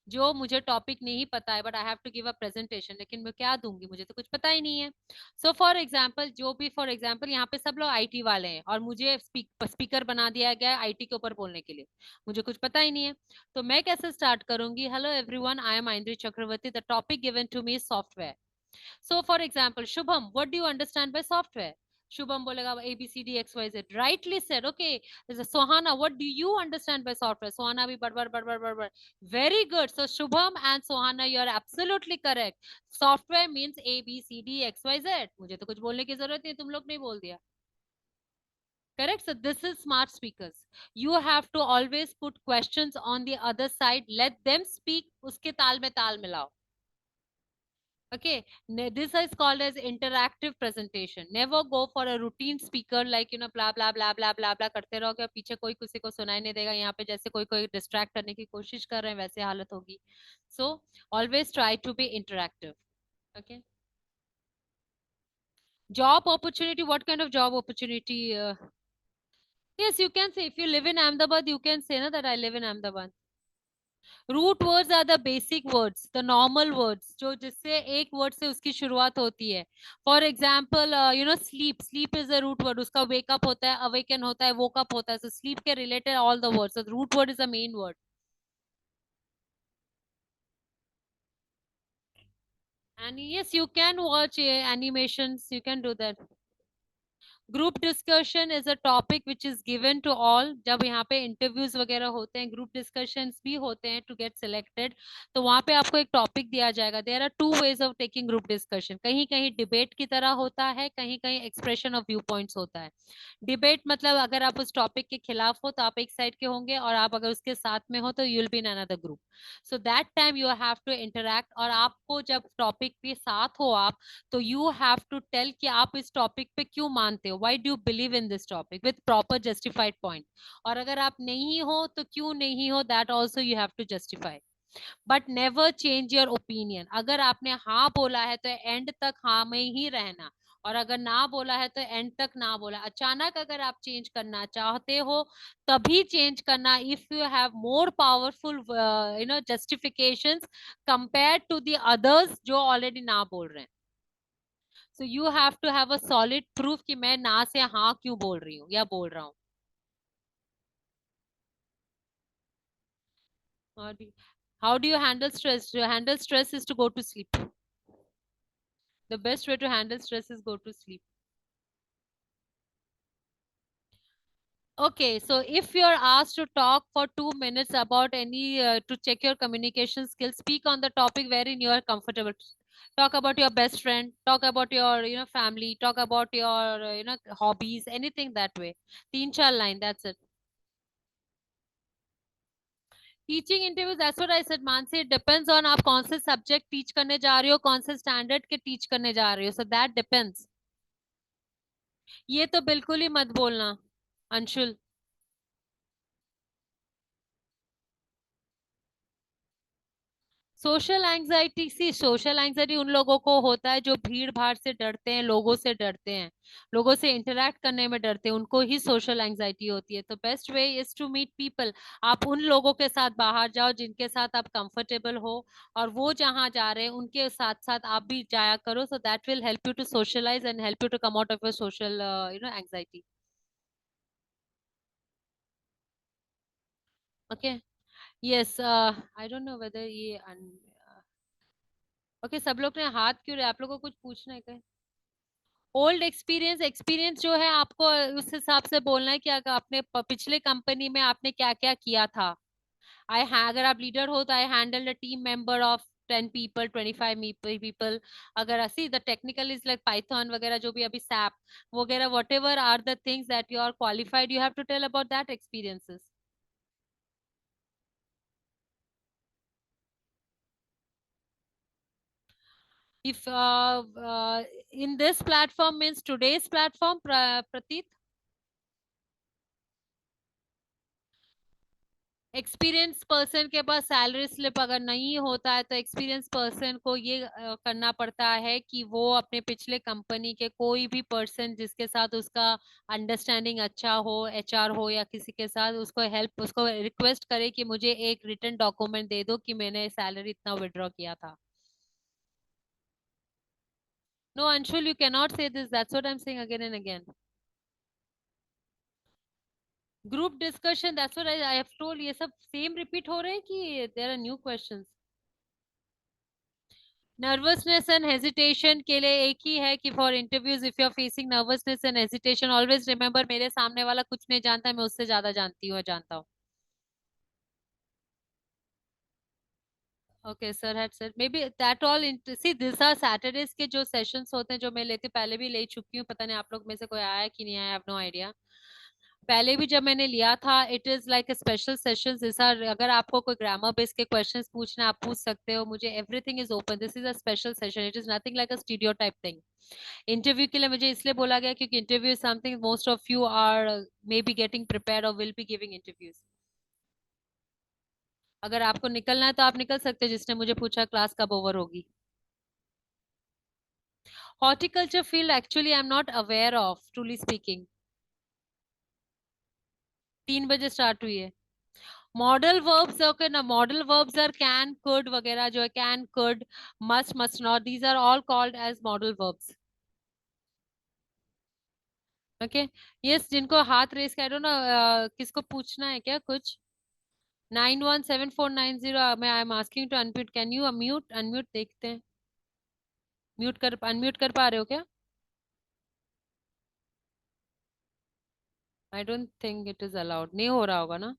जो मुझे टॉपिक नहीं पता है, but I have to give a presentation, लेकिन मैं क्या दूंगी, मुझे तो कुछ पता ही नहीं है। So for example, for example यहाँ पे सब लोग आईटी वाले हैं, और मुझे स्पीकर बना दिया गया है आईटी के ऊपर बोलने के लिए, मुझे कुछ पता ही नहीं है। तो मैं कैसे स्टार्ट करूंगी? Hello everyone, I am Aindri Chakraborty, the topic given to me software. So, for example, Shubham, what do you understand by software? Shubham bolega ABCD XYZ. Rightly said. Okay. Sohana, what do you understand by software? Sohana bhi bar bar bar bar bar bar. Very good. So Shubham and Sohana, you are absolutely correct. Software means ABCD XYZ. मुझे तो कुछ बोलने की जरूरत नहीं, तुम लोग ने बोल दिया. Correct. So this is smart speakers. You have to always put questions on the other side. Let them speak. उसके ताल में ताल मिलाओ. Okay, this is called as interactive presentation. Never go for a routine speaker like blah blah blah blah blah blah करते रहोगे, पीछे कोई किसी को सुनाई नहीं देगा, यहाँ पे जैसे कोई कोई distract करने की कोशिश कर रहे हैं वैसे हालत होगी. So always try to be interactive. Okay. Job opportunity. What kind of job opportunity? Yes, you can say if you live in Ahmedabad, you can say na that I live in Ahmedabad. Root words are the basic words, the normal words, जो जिससे एक word से उसकी शुरुआत होती है। For example sleep, sleep is a root word, उसका wake up होता है, अवेकन होता है, वोकअप होता है, सो स्लीप के related all the words, root word is the main word. And yes, you can watch animations, you can do that. Group discussion is a topic which is given to all. जब यहाँ पे interviews वगैरह होते हैं, group discussions भी होते हैं to get selected, तो वहां पे आपको एक टॉपिक दिया जाएगा। There are two ways of taking group discussion, कहीं कहीं डिबेट की तरह होता है, कहीं कहीं एक्सप्रेशन ऑफ व्यू पॉइंट्स होता है। डिबेट मतलब अगर आप उस टॉपिक के खिलाफ हो तो आप एक साइड के होंगे, और आप अगर उसके साथ में हो तो you will be in another group. So that time you have to interact, और आपको जब टॉपिक के साथ हो आप, तो यू हैव टू टेल कि आप इस टॉपिक पे क्यों मानते हो, why do you believe in this topic with proper justified point. और अगर आप नहीं हो तो क्यों नहीं हो, that also you have to justify. But never change your opinion. अगर आपने हाँ बोला है तो एंड तक हाँ में ही रहना, और अगर ना बोला है तो एंड तक ना बोला। अचानक अगर आप चेंज करना चाहते हो तभी चेंज करना, if you have more powerful justifications compare to the others जो ऑलरेडी ना बोल रहे हैं। So you have to have a solid proof कि मैं ना से हाँ क्यों बोल रही हूँ या बोल रहा हूँ। और भी, how do you handle stress? To handle stress is to go to sleep. The best way to handle stress is go to sleep. Okay, so if you're asked to talk for 2 minutes about any to check your communication skills, speak on the topic wherein you are comfortable. Talk about your best friend, talk about your family, talk about your hobbies, anything that way. 3-4 line, that's it. Teaching interview, that's what I said Mansi, it depends on आप कौन से subject teach करने जा रहे हो, कौन से standard के टीच करने जा रहे हो, सो दैट डिपेंड्स। ये तो बिल्कुल ही मत बोलना अंशुल। सोशल एंजाइटी, सी सोशल एंजाइटी उन लोगों को होता है जो भीड़ भाड़ से डरते हैं, लोगों से डरते हैं, लोगों से इंटरेक्ट करने में डरते हैं, उनको ही सोशल एंजाइटी होती है। तो best way is to meet people. आप उन लोगों के साथ बाहर जाओ जिनके साथ आप कंफर्टेबल हो, और वो जहां जा रहे हैं उनके साथ साथ आप भी जाया करो, so that will help you to socialise and help you to come out of your social anxiety. Okay. Yes, I don't know whether ये ओके, सब लोग ने हाथ क्यों रहे, आप लोगों को कुछ पूछना है क्या? ओल्ड एक्सपीरियंस, एक्सपीरियंस जो है आपको उस हिसाब से बोलना है कि अगर आपने पिछले कंपनी में आपने क्या क्या किया था। अगर आप लीडर हो तो I handle a team member of 10 people, 25 people। अगर ऐसी the technical is like Python वगैरह, जो भी अभी सैप वगैरह, whatever are the things that you are qualified, you have to tell about that experiences. If in this platform means today's platform, Prateek, experience person के पास salary slip अगर नहीं होता है तो एक्सपीरियंस पर्सन को ये करना पड़ता है कि वो अपने पिछले कंपनी के कोई भी पर्सन जिसके साथ उसका अंडरस्टैंडिंग अच्छा हो, एचआर हो या किसी के साथ, उसको हेल्प, उसको रिक्वेस्ट करे कि मुझे एक रिटन डॉक्यूमेंट दे दो कि मैंने सैलरी इतना विड्रॉ किया था। No Anshul, you can not say this, that's what I am saying again and again. Group discussion, that's what I have told, ये सब सेम रिपीट हो रहे हैं कि there are new questions? Nervousness and hesitation के लिए एक ही है कि for interviews if you are facing nervousness and hesitation, always remember मेरे सामने वाला कुछ नहीं जानता, मैं उससे ज्यादा जानती हूँ, जानता हूँ। Okay sir, had sir maybe that all see this are Saturdays के जो सेशंस होते हैं जो मैं लेती हूँ, पहले भी ले चुकी हूँ, पता नहीं आप लोग में से कोई आया कि नहीं आया, आई हैव नो आइडिया। पहले भी जब मैंने लिया था, it is like a special session. This are, अगर आपको कोई ग्रामर बेस के क्वेश्चंस पूछना है, आप पूछ सकते हो मुझे, everything is open, this is a special session, it is nothing like a stereotype thing. Interview के लिए मुझे इसलिए बोला गया क्योंकि interview is something most of you are maybe getting prepare और विल बी गिविंग इंटरव्यूज। अगर आपको निकलना है तो आप निकल सकते हैं, जिसने मुझे पूछा क्लास कब ओवर होगी। Horticulture field actually I am not aware of, truly speaking. 3 बजे स्टार्ट हुई है। मॉडल वर्ब्स, ओके ना, modal verbs are can, could वगैरह जो है, can, could, must, must not, these are all called as modal verbs. Okay. Yes, जिनको हाथ race कर, ना किसको पूछना है क्या कुछ? 917490, मैं I am asking to unmute, can you unmute, unmute देखते हैं, म्यूट कर, अनम्यूट कर पा रहे हो क्या? I don't think it is allowed, नहीं हो रहा होगा ना?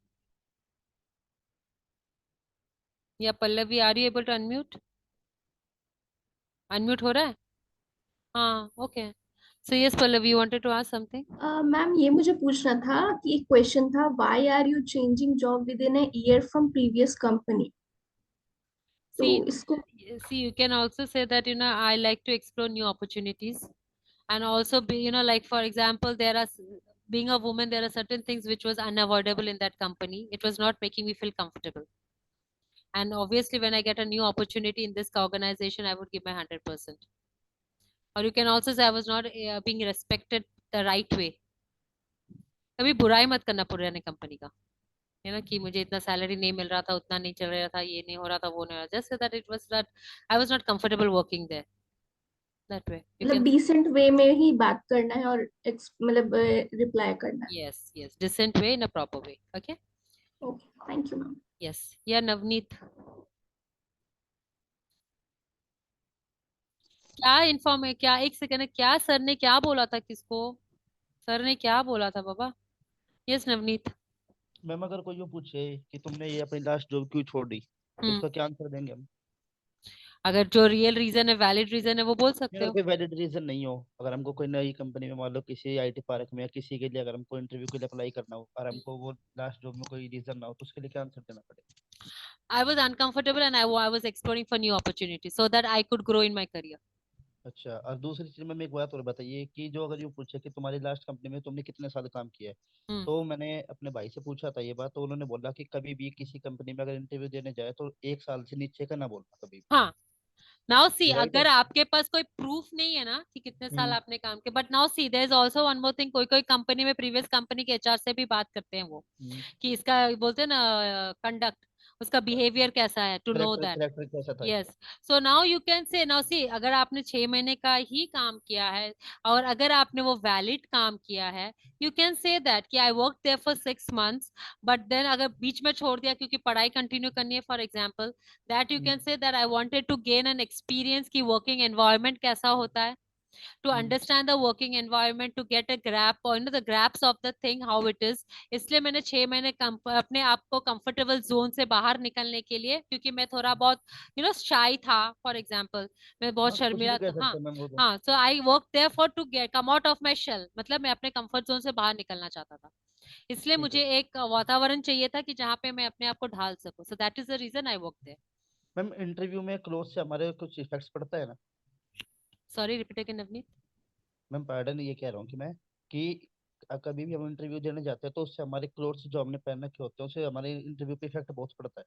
Yeah Pallavi, are you able to unmute? Unmute हो रहा है? हाँ, okay. So yes Pallavi, you wanted to ask something. Ma'am, ये मुझे पूछना था कि एक क्वेश्चन था, why are you changing job within a year from previous company? तो See, इसको see, you can also say that, I like to explore new opportunities, and also be, like for example, being a woman, there are certain things which was unavoidable in that company. It was not making me feel comfortable. And obviously, when I get a new opportunity in this organization, I would give my 100%. Or you can also say I was not being respected the right way. कभी बुराई मत करना पुराने company का, है ना, कि मुझे इतना सैलरी नहीं मिल रहा था, उतना नहीं चल रहा था, ये नहीं हो रहा था, वो नहीं हो रहा, just that it was that I was not comfortable working there, that way you मतलब कैन। डिसेंट वे में ही बात करना है और मतलब रिप्लाई करना है। Yes, yes, decent way, in a proper way, okay. Okay, thank you ma'am. Yes, yeah Navneet, क्या इन्फॉर्म है, क्या, एक सेकंड, क्या सर ने क्या बोला था किसको? सर ने क्या बोला था बाबा? यस नवनीत। मैम अगर कोई यूँ पूछे कि तुमने ये अपनी लास्ट जॉब क्यों छोड़ी, तो हम्म। उसका क्या आंसर देंगे हम? अगर जो रियल रीजन है, वैलिड रीजन है, वो बोल नहीं, सकते अगर हो। कोई वैलिड रीजन नहीं हो, अगर हमको कोई नई कंपनी में मान लो किसी आईटी पार्क में या किसी के लिए अगर हमको इंटरव्यू के लिए अप्लाई करना हो और हमको वो लास्ट जॉब में कोई रीजन ना हो, तो उसके लिए क्या आंसर देना पड़ेगा? I was uncomfortable and I was exploring for new opportunities so that I could grow in my career. अच्छा, और दूसरी चीज में एक बात और बताइए कि जो अगर यूँ पूछे कि तुम्हारी लास्ट कंपनी में तुमने कितने साल काम किया है, हम्म तो मैंने अपने भाई से पूछा था ये बात, तो उन्होंने बोला कि कभी भी किसी कंपनी में अगर इंटरव्यू देने जाए तो 1 साल से नीचे का ना बोलना कभी भी। हाँ, नाउ सी, ये राइट है? अगर आपके पास कोई प्रूफ नहीं है ना कि कितने साल हम्म। आपने काम किया, but now see there is also one more thing, कोई कोई कंपनी में प्रीवियस कंपनी के एचआर से भी बात करते हैं वो, हम्म। कि इसका बोलते हैं ना कंडक्ट, उसका बिहेवियर कैसा है, to know character that. Character कैसा था यस, इसका? So now you can say, now see अगर आपने 6 महीने का ही काम किया है और अगर आपने वो वैलिड काम किया है, यू कैन से दैट कि I work there for 6 months, but then अगर बीच में छोड़ दिया क्योंकि पढ़ाई कंटिन्यू करनी है for example, that you can hmm. Say that I wanted to gain an experience की वर्किंग एनवायरनमेंट कैसा होता है, to hmm. understand the working environment, to get a grasp or the grasp of the thing how it is। इसलिए मैंने 6 महीने अपने आप को कंफर्टेबल जोन से बाहर निकलने के लिए, क्योंकि मैं थोड़ा बहुत शाई था फॉर एग्जाम्पल, मैं बहुत हाँ, कुछ भी शर्मिला कह था, हाँ। सकते हैं मैम वो तो। हाँ, so I work there for to get come out of my shell, मतलब मैं अपने कंफर्ट जोन से बाहर निकलना चाहता था, इसलिए ठीक है। मुझे एक वातावरण चाहिए था कि जहाँ पे मैं अपने आप को ढाल सकूं, so that is the reason I work there. Ma'am interview में क्लोज से हमारे कुछ इफेक्ट्स पड़ता है ना? Sorry, repeat again Navneet. Ma'am pardon, ये कह रहा हूँ कि मैं कि कभी भी हम इंटरव्यू देने जाते हैं तो उससे हमारे क्लोथ्स जो हमने पहन रखे होते हैं उससे हमारे इंटरव्यू पे इफेक्ट बहुत पड़ता है।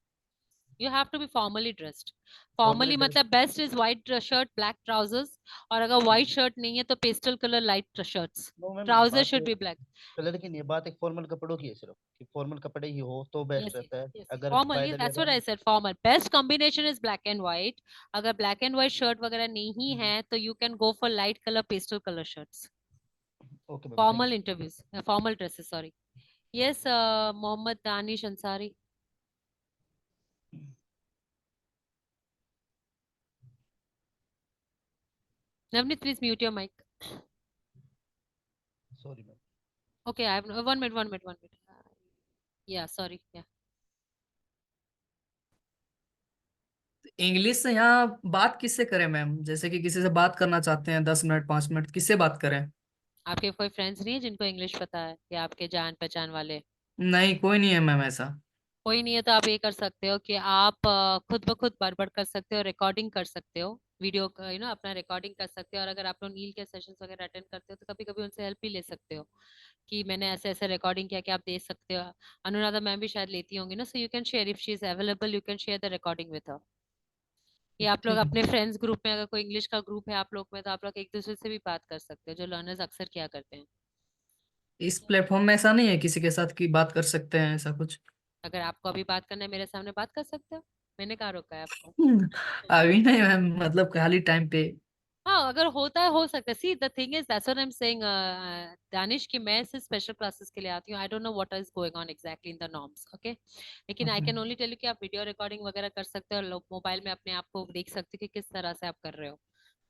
You have to be formally dressed. Formally formally dress. मतलब best is white shirt black trousers, और अगर व्हाइट शर्ट नहीं है तो pastel colour light shirts, no ma'am, trouser बात शुड बी ब्लैक। कलर की नहीं है, बात एक फॉर्मल कपड़ों की है सिर्फ, कि फॉर्मल कपड़े ही हो तो बेस्ट यस रहता है। यस, अगर formal, by yes the way that's अगर what I hmm. Said, formal best combination is black and white. अगर ब्लैक एंड व्हाइट शर्ट वगैरह नहीं हम्म। है तो you can go for light colour pastel colour shirts, okay ma'am, thank formal you. Interviews, formal dresses, sorry. Yes, Mohammad Danish Ansari. Navneet please mute your mic. Sorry ma'am. Okay, I have 1 minute, 1 minute, 1 minute. या sorry, या English से यहाँ बात किससे करें ma'am? जैसे कि किसी से बात करना चाहते हैं 10 मिनट 5 मिनट, किससे बात करें? आपके कोई फ्रेंड्स नहीं है जिनको इंग्लिश पता है, या आपके जान पहचान वाले? नहीं, कोई नहीं है मैम ऐसा। कोई नहीं है तो आप ये कर सकते हो कि आप खुद ब खुद बड़बड़ कर सकते हो, रिकॉर्डिंग कर सकते हो, वीडियो अपना रिकॉर्डिंग कर सकते हो, और अगर आप लोग नील के सेशंस वगैरह अटेंड करते हो तो कभी कभी उनसे हेल्प भी ले सकते हो कि मैंने ऐसे ऐसे रिकॉर्डिंग किया, कि आप दे सकते हो। अनुराधा मैम भी शायद लेती होंगी ना, सो you can share, if she is available you can share the recording with her. या आप लोग ठीक है। अपने फ्रेंड्स ग्रुप में, अगर कोई इंग्लिश का ग्रुप है आप लोग में, तो आप लोग एक दूसरे से भी बात कर सकते हो, जो लर्नर्स अक्सर किया करते हैं। इस प्लेटफॉर्म में ऐसा नहीं है किसी के साथ की बात कर सकते हैं ऐसा कुछ? अगर आपको अभी बात करना है मेरे सामने, बात कर सकते हो, मैंने कहाँ रोका है आपको। अभी नहीं मैम, मतलब खाली टाइम पे। हाँ, अगर होता है हो सकता है, see the thing is that's what I am saying Danish, कि मैं सिर्फ स्पेशल क्लासेस के लिए आती हूँ, I don't know what is going on exactly in the norms, okay. लेकिन I can only tell you कि आप वीडियो रिकॉर्डिंग वगैरह कर सकते हो, मोबाइल में अपने आप को देख सकते हो कि किस तरह से आप कर रहे हो,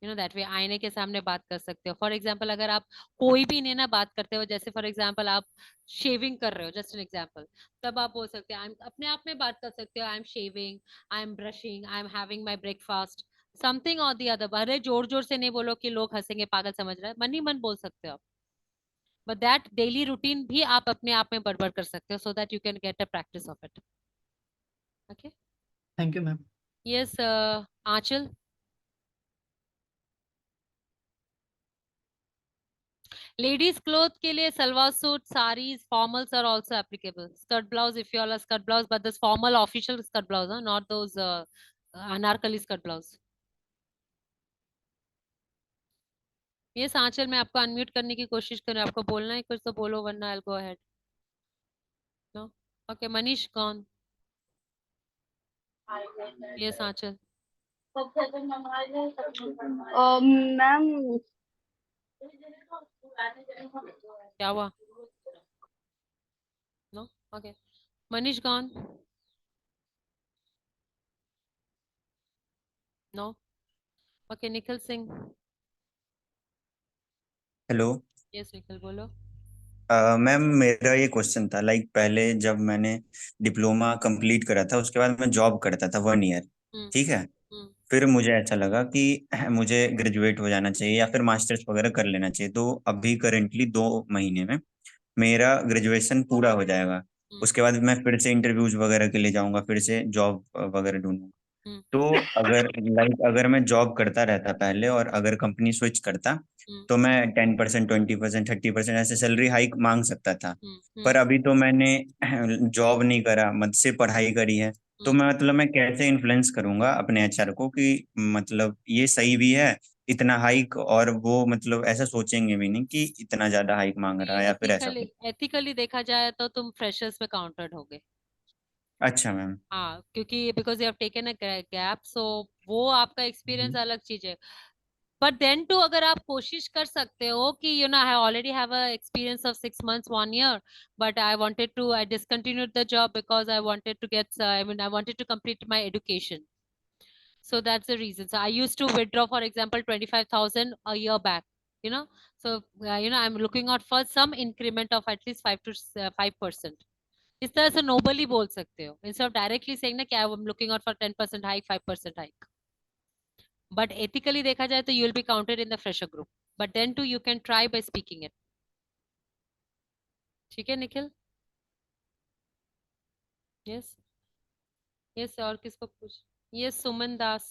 दैट वे आईने के सामने बात कर सकते हो। फॉर एग्जाम्पल अगर आप कोई भी नहीं ना बात करते हो, जैसे फॉर एग्जाम्पल आप शेविंग कर रहे हो, जस्ट एन एग्जाम्पल, तब आप बोल सकते हो, आई एम, अपने आप में बात कर सकते हो, I M shaving, I am brushing, I am having my breakfast, something और दी अदर। अरे जोर जोर से नहीं बोलो कि लोग हंसेंगे, पागल समझ रहे हैं, मन ही मन बोल सकते हो आप, बट दैट डेली रूटीन भी आप अपने आप में बड़बड़ कर सकते हो, so that you can get a practice of it, okay. Thank you ma'am. Yes, Anchal. Ladies cloth के लिए salwar suit, saris, formals are also applicable, skirt blouse if you are skirt blouse, but this formal official skirt blouse, not those Anarkali skirt blouse. ये आंचल, मैं आपको unmute करने की कोशिश कर रही हूँ, आपको बोलना है कुछ तो बोलो, वरना I go ahead. No, okay, Manish कौन? ये आंचल। मैम, क्या हुआ? नो, ओके, मनीष कौन? No, okay, Nikhil Singh. Hello. Yes Nikhil, बोलो। मैम, मेरा ये क्वेश्चन था, लाइक पहले जब मैंने डिप्लोमा कंप्लीट करा था उसके बाद मैं जॉब करता था 1 ईयर। हम्म ठीक है। हम्म फिर मुझे ऐसा लगा कि मुझे ग्रेजुएट हो जाना चाहिए या फिर मास्टर्स वगैरह कर लेना चाहिए, तो अभी करेंटली 2 महीने में मेरा ग्रेजुएशन पूरा हो जाएगा। उसके बाद मैं फिर से इंटरव्यूज वगैरह के लिए जाऊंगा, फिर से जॉब वगैरह ढूंढूंगा। हम्म तो अगर मैं जॉब करता रहता पहले और अगर कंपनी स्विच करता, हम्म तो मैं 10%, 20%, 30% ऐसे सैलरी हाइक मांग सकता था। पर हम्म अभी तो मैंने जॉब नहीं करा, मत से पढ़ाई करी है। तो मैं मतलब मैं कैसे इन्फ्लुएंस करूंगा अपने एचआर को कि मतलब ये सही भी है इतना हाइक, और वो मतलब ऐसा सोचेंगे भी नहीं कि इतना ज्यादा हाइक मांग रहा है या फिर ऐसा एथिकली कुछ। एथिकली देखा जाए तो तुम फ्रेशर्स में काउंटेड होगे। अच्छा मैम। हाँ, क्योंकि because you have taken a gap, so वो आपका एक्सपीरियंस हम्म। अलग चीज है। बट देन टू अगर आप कोशिश कर सकते हो कि you know I already have a experience of 6 months 1 year, but I wanted to I discontinued the job because I wanted to get I mean I wanted to complete my education. So that's the reason. So I used to withdraw, for example, 25,000 a year back, you know. So, I'm looking out for some increment of at least 5%. इस तरह से nobly बोल सकते हो, instead of directly saying ना कि I'm looking out for 10% hike, 5% hike. But ethically देखा जाए तो you will be counted in the fresher group. But then too you can try by speaking it. ठीक है निखिल? Yes. Yes, और किसको पूछ? Yes, Suman Das.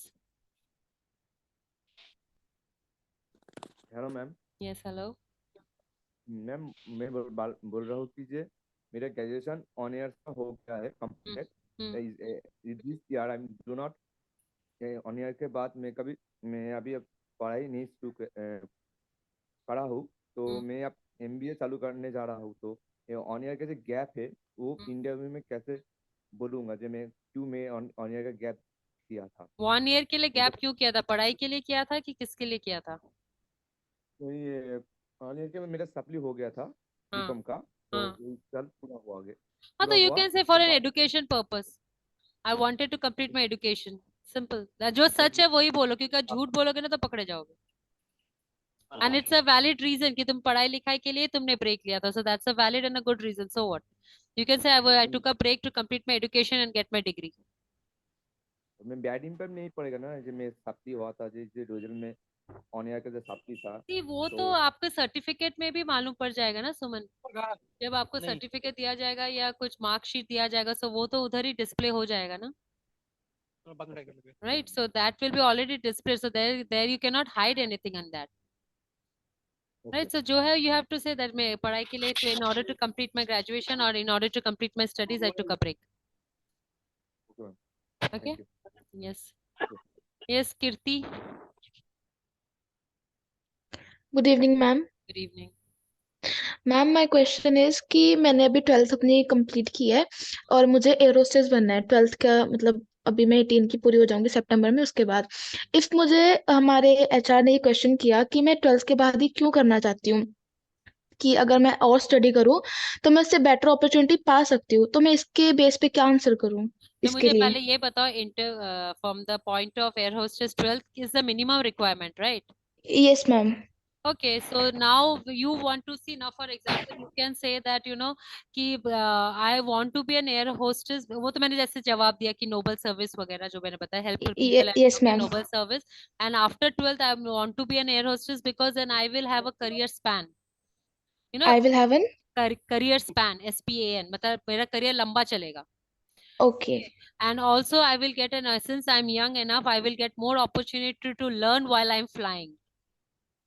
Hello ma'am. Yes, hello. Ma'am मैं बोल रहा हूँ कि जे मेरा ग्रेजुएशन ऑन ईयर का हो गया है Hmm. Complete this year. I do not on year के बाद मैं अभी अब पढ़ाई नहीं शुरू करा हूँ। तो Hmm. मैं अब एमबीए चालू करने जा रहा हूँ। तो ये ऑन ईयर का जो गैप है वो इंटरव्यू में कैसे बोलूंगा जो मैं ऑन ईयर का गैप किया था। 1 year के लिए मुझे गैप क्यों किया था? पढ़ाई के लिए किया था कि किसके लिए किया था? तो ये ऑन ईयर के मेरा सप्ली हो गया था हाँ बीकॉम का। तो हाँ वो कल हाँ, तो पूरा यू हुआ कैन से उसके फॉर एन बाद education purpose, I wanted to complete my education, simple. जो सच है वही बोलो, क्योंकि अगर झूठ बोलोगे ना तो पकड़े जाओगे। And it's a valid reason कि तुम पढ़ाई लिखाई के लिए तुमने ब्रेक लिया था, so that's a valid and a good reason, so what, you can say I took a break to complete my education and get my degree. मैं बैड इम्पैक्ट नहीं पड़ेगा ना जो मैं सप्ली हुआ था जो रोजल में ऑन ईयर का जो सप्ली था। नहीं, वो तो तो आपके सर्टिफिकेट में भी मालूम पड़ जाएगा ना सुमन। जब आपको नहीं, सर्टिफिकेट दिया जाएगा या कुछ मार्कशीट दिया जाएगा, सो वो तो उधर ही डिस्प्ले हो जाएगा ना, right? So that will be already displayed, so there you cannot hide anything on that, okay right? So जो है you have to say that मैं पढ़ाई के लिए तो in order to complete my graduation or in order to complete my studies I took a break. Okay ma'am Okay. Thank you. Yes. Yes, Kirti. Good evening ma'am. Good evening. Ma'am my question is कि मैंने अभी 12th अपनी complete की है और मुझे एरोस्टेस बनना है। 12th का मतलब अभी मैं 18 की पूरी हो जाऊंगी सितंबर में। उसके बाद इफ मुझे हमारे एचआर ने ये क्वेश्चन किया कि मैं 12th के बाद ही क्यों करना चाहती हूँ, कि अगर मैं और स्टडी करूँ तो मैं उससे बेटर अपॉर्चुनिटी पा सकती हूँ, तो मैं इसके बेस पे क्या आंसर करूँ तो इसके मुझे लिए। पहले ये बताओ, inter from the point of air hostess 12th is the minimum requirement, right? Yes ma'am. Okay, so now you want to see, now for example you can say that कि I want to be an air hostess, वो तो मैंने जैसे जवाब दिया कि Nobel service वगैरह जो मैंने बताया, helpful people yes and ma'am. noble service, and after 12th I want to be an air hostess because then I will have a career span, you know I will have N. career span, SPAN, मतलब मेरा career लंबा चलेगा, okay and also I will get an since I'm young enough I will get more opportunity to learn while I'm flying.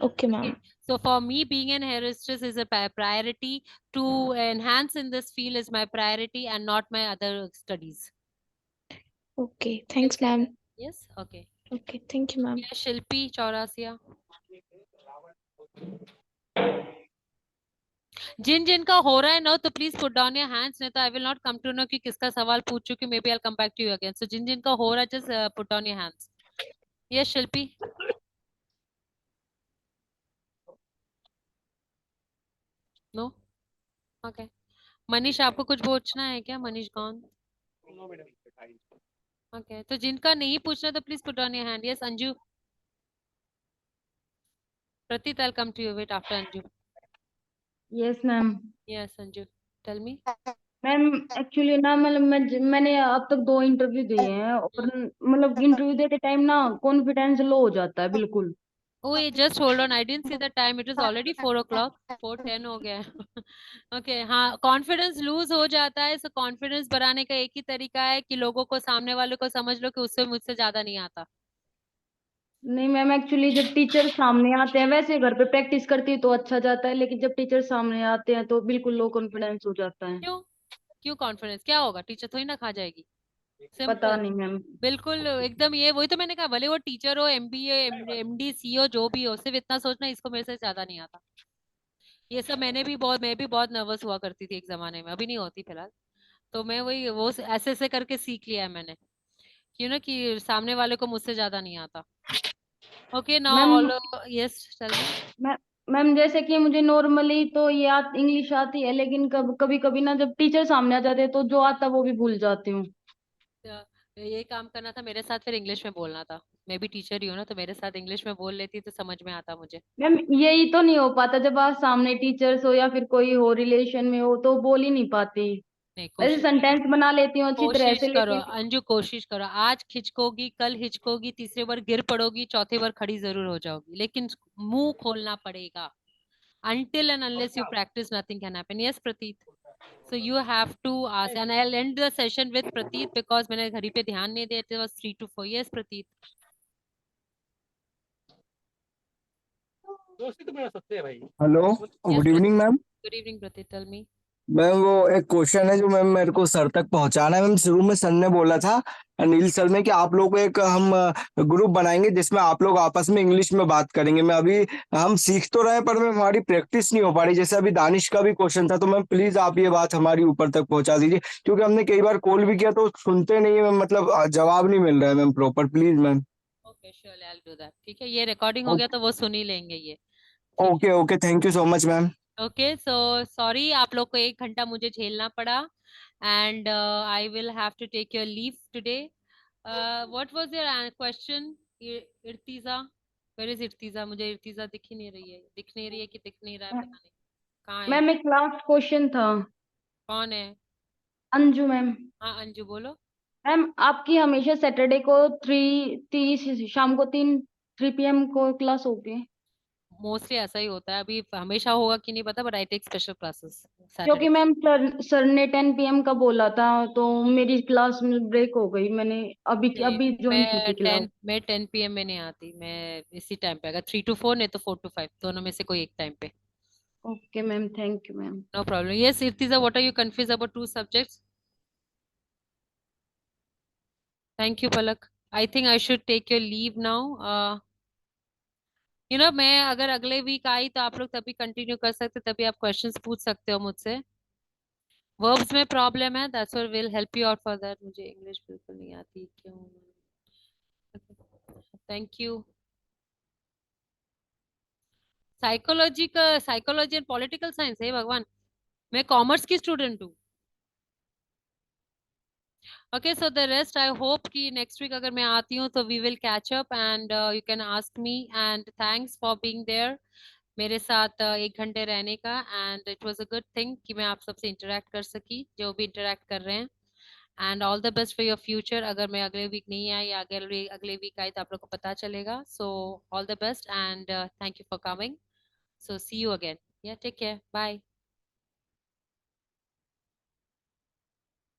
Okay ma'am. Okay. So for me, being an air hostess is a priority. To enhance in this field is my priority and not my other studies. Okay Can thanks say ma'am. that. Yes. Okay. Okay thank you ma'am. Yeah, Shilpi Chaurasia. जिन जिन का हो रहा है ना, तो please put down your hands, नहीं तो I will not come to know कि किसका सवाल पूछ चुकी, maybe I come back to you again. So जिन जिन का हो रहा है just put down your hands. Yes Shilpi. No. Okay. Manish आपको कुछ पूछना है क्या? मनीष कौन? ओके, तो जिनका नहीं पूछना तो please put on your hand. Yes Anju. Pratit, I'll come to you. Wait, after Anju. Yes ma'am. Yes, Anju. Tell me. Ma'am actually ना मतलब मैंने अब तक 2 इंटरव्यू दिए हैं और मतलब इंटरव्यू देते टाइम ना कॉन्फिडेंस लो हो जाता है बिल्कुल। Oh, just hold on. I didn't see the time. It is already 4 o'clock. 4:10 हो गया है. Okay, हाँ, कॉन्फिडेंस लूज हो जाता है. सो कॉन्फिडेंस बढ़ाने का एक ही तरीका है कि लोगों को, सामने वाले को समझ लो कि उससे मुझसे ज्यादा नहीं आता. नहीं मैम, एक्चुअली जब टीचर सामने आते हैं, वैसे घर पे प्रैक्टिस करती है तो अच्छा जाता है, लेकिन जब टीचर सामने आते हैं तो बिल्कुल लो कॉन्फिडेंस हो जाता है। क्यों? क्यों कॉन्फिडेंस? क्या होगा? टीचर थोड़ी ना खा जाएगी. पता सिंपल. नहीं मैम। बिल्कुल एकदम, ये वही तो मैंने कहा, भले वो टीचर हो, एमबीए, एमडी, सीओ, जो भी हो, सिर्फ इतना सोचना इसको मेरे से ज्यादा नहीं आता. ये सब मैं भी बहुत नर्वस हुआ करती थी एक जमाने में, अभी नहीं होती फिलहाल. तो मैं वही वो ऐसे ऐसे करके सीख लिया है मैंने, क्यों ना कि सामने वाले को मुझसे ज्यादा नहीं आता. Okay now ma'am all. Yes tell me. मैं मैम जैसे कि मुझे नॉर्मली तो ये इंग्लिश आती है, लेकिन कभी कभी ना जब टीचर सामने आ जाते हैं तो जो आता है वो भी भूल जाती हूँ। ये काम करना था मेरे साथ, फिर इंग्लिश में बोलना था. मैं भी टीचर ही हूँ ना, तो मेरे साथ इंग्लिश में बोल लेती तो समझ में आता मुझे. मैम यही तो नहीं हो पाता, जब आप सामने टीचर्स हो या फिर कोई हो रिलेशन में हो तो बोल ही नहीं पाती। नहीं, वैसे कोशिश करो. सेंटेंस बना लेती हूँ अच्छी तरह कोशिश से, करो लेकिन अंजू, कोशिश करो. आज खिचकोगी, कल हिचकोगी, तीसरे बार गिर पड़ोगी, चौथे बार खड़ी जरूर हो जाओगी, लेकिन मुंह खोलना पड़ेगा. Until and unless you practice, nothing can happen. Yes, Prateet. So you have to ask, and I'll end the session with Prateet because मैंने घड़ी पे ध्यान नहीं दिया. It was 3 to 4. Yes, Prateet. Hello, Yes, good evening ma'am. good evening, Prateet. Tell me. Ma'am वो एक question है जो मैम मेरे को सर तक पहुंचाना है। मैम शुरू में सर ने बोला था, अनिल सर ने, कि आप लोग को एक हम ग्रुप बनाएंगे जिसमें आप लोग आपस में इंग्लिश में बात करेंगे। मैं अभी हम सीख तो रहे पर मैम हमारी प्रैक्टिस नहीं हो पा रही। जैसे अभी दानिश का भी क्वेश्चन था, तो मैम प्लीज आप ये बात हमारी ऊपर तक पहुंचा दीजिए, क्योंकि हमने कई बार कॉल भी किया तो सुनते नहीं है मैम, मतलब जवाब नहीं मिल रहा है ma'am proper. Please ma'am. Okay, surely I'll do that. ठीक है, ये रिकॉर्डिंग हो गया तो वो सुन ही लेंगे ये. ठीक है. Okay okay, thank you so much ma'am. Okay, so sorry आप लोग को 1 घंटा मुझे झेलना पड़ा. And I will have to take your leave today. What was your question? Irtiza, where is Irtiza? मुझे इर्तिजा दिख ही नहीं रही है. दिख नहीं रही है कि दिख नहीं रहा है, पता नहीं कहाँ है. मैम एक लास्ट क्वेश्चन था। कौन है? अंजू मैम। हाँ अंजू, बोलो. मैम आपकी हमेशा सैटरडे को 3:30 शाम को 3 PM को क्लास होती है? मोस्टली ऐसा ही होता है. अभी हमेशा होगा कि नहीं पता, but I take special classes क्योंकि सैटरडे. मैम सर ने 10 PM का बोला था, तो मेरी क्लास में ब्रेक हो गई। मैंने अभी नहीं, अभी ज्वाइन की थी क्लास। मैं 10 PM में नहीं आती. मैं इसी टाइम पे, अगर 3 to 4 नहीं तो 4 to 5, दोनों में से कोई एक टाइम पे. Okay ma'am, thank you ma'am. No problem. Yes, Irtiza, what are you confused about 2 subjects? Thank you, Palak. I think I should take your leave now. मैं अगर अगले वीक आई तो आप लोग तभी कंटिन्यू कर सकते, तभी आप क्वेश्चंस पूछ सकते हो मुझसे. वर्ब्स में प्रॉब्लम है, that's what will help you out for that. मुझे इंग्लिश बिल्कुल नहीं आती, क्यों? Thank you. Psychology and political science है भगवान. मैं कॉमर्स की स्टूडेंट हूँ. Okay, so the rest I hope कि next week अगर मैं आती हूँ तो we will catch up and you can ask me, and thanks for being there मेरे साथ 1 घंटे रहने का. and it was a good thing कि मैं आप सबसे interact कर सकी, जो भी interact कर रहे हैं. and all the best for your future. अगर मैं अगले week नहीं आई या अगले week आई तो आप लोग को पता चलेगा. so all the best and thank you for coming. so see you again. yeah, take care. Bye.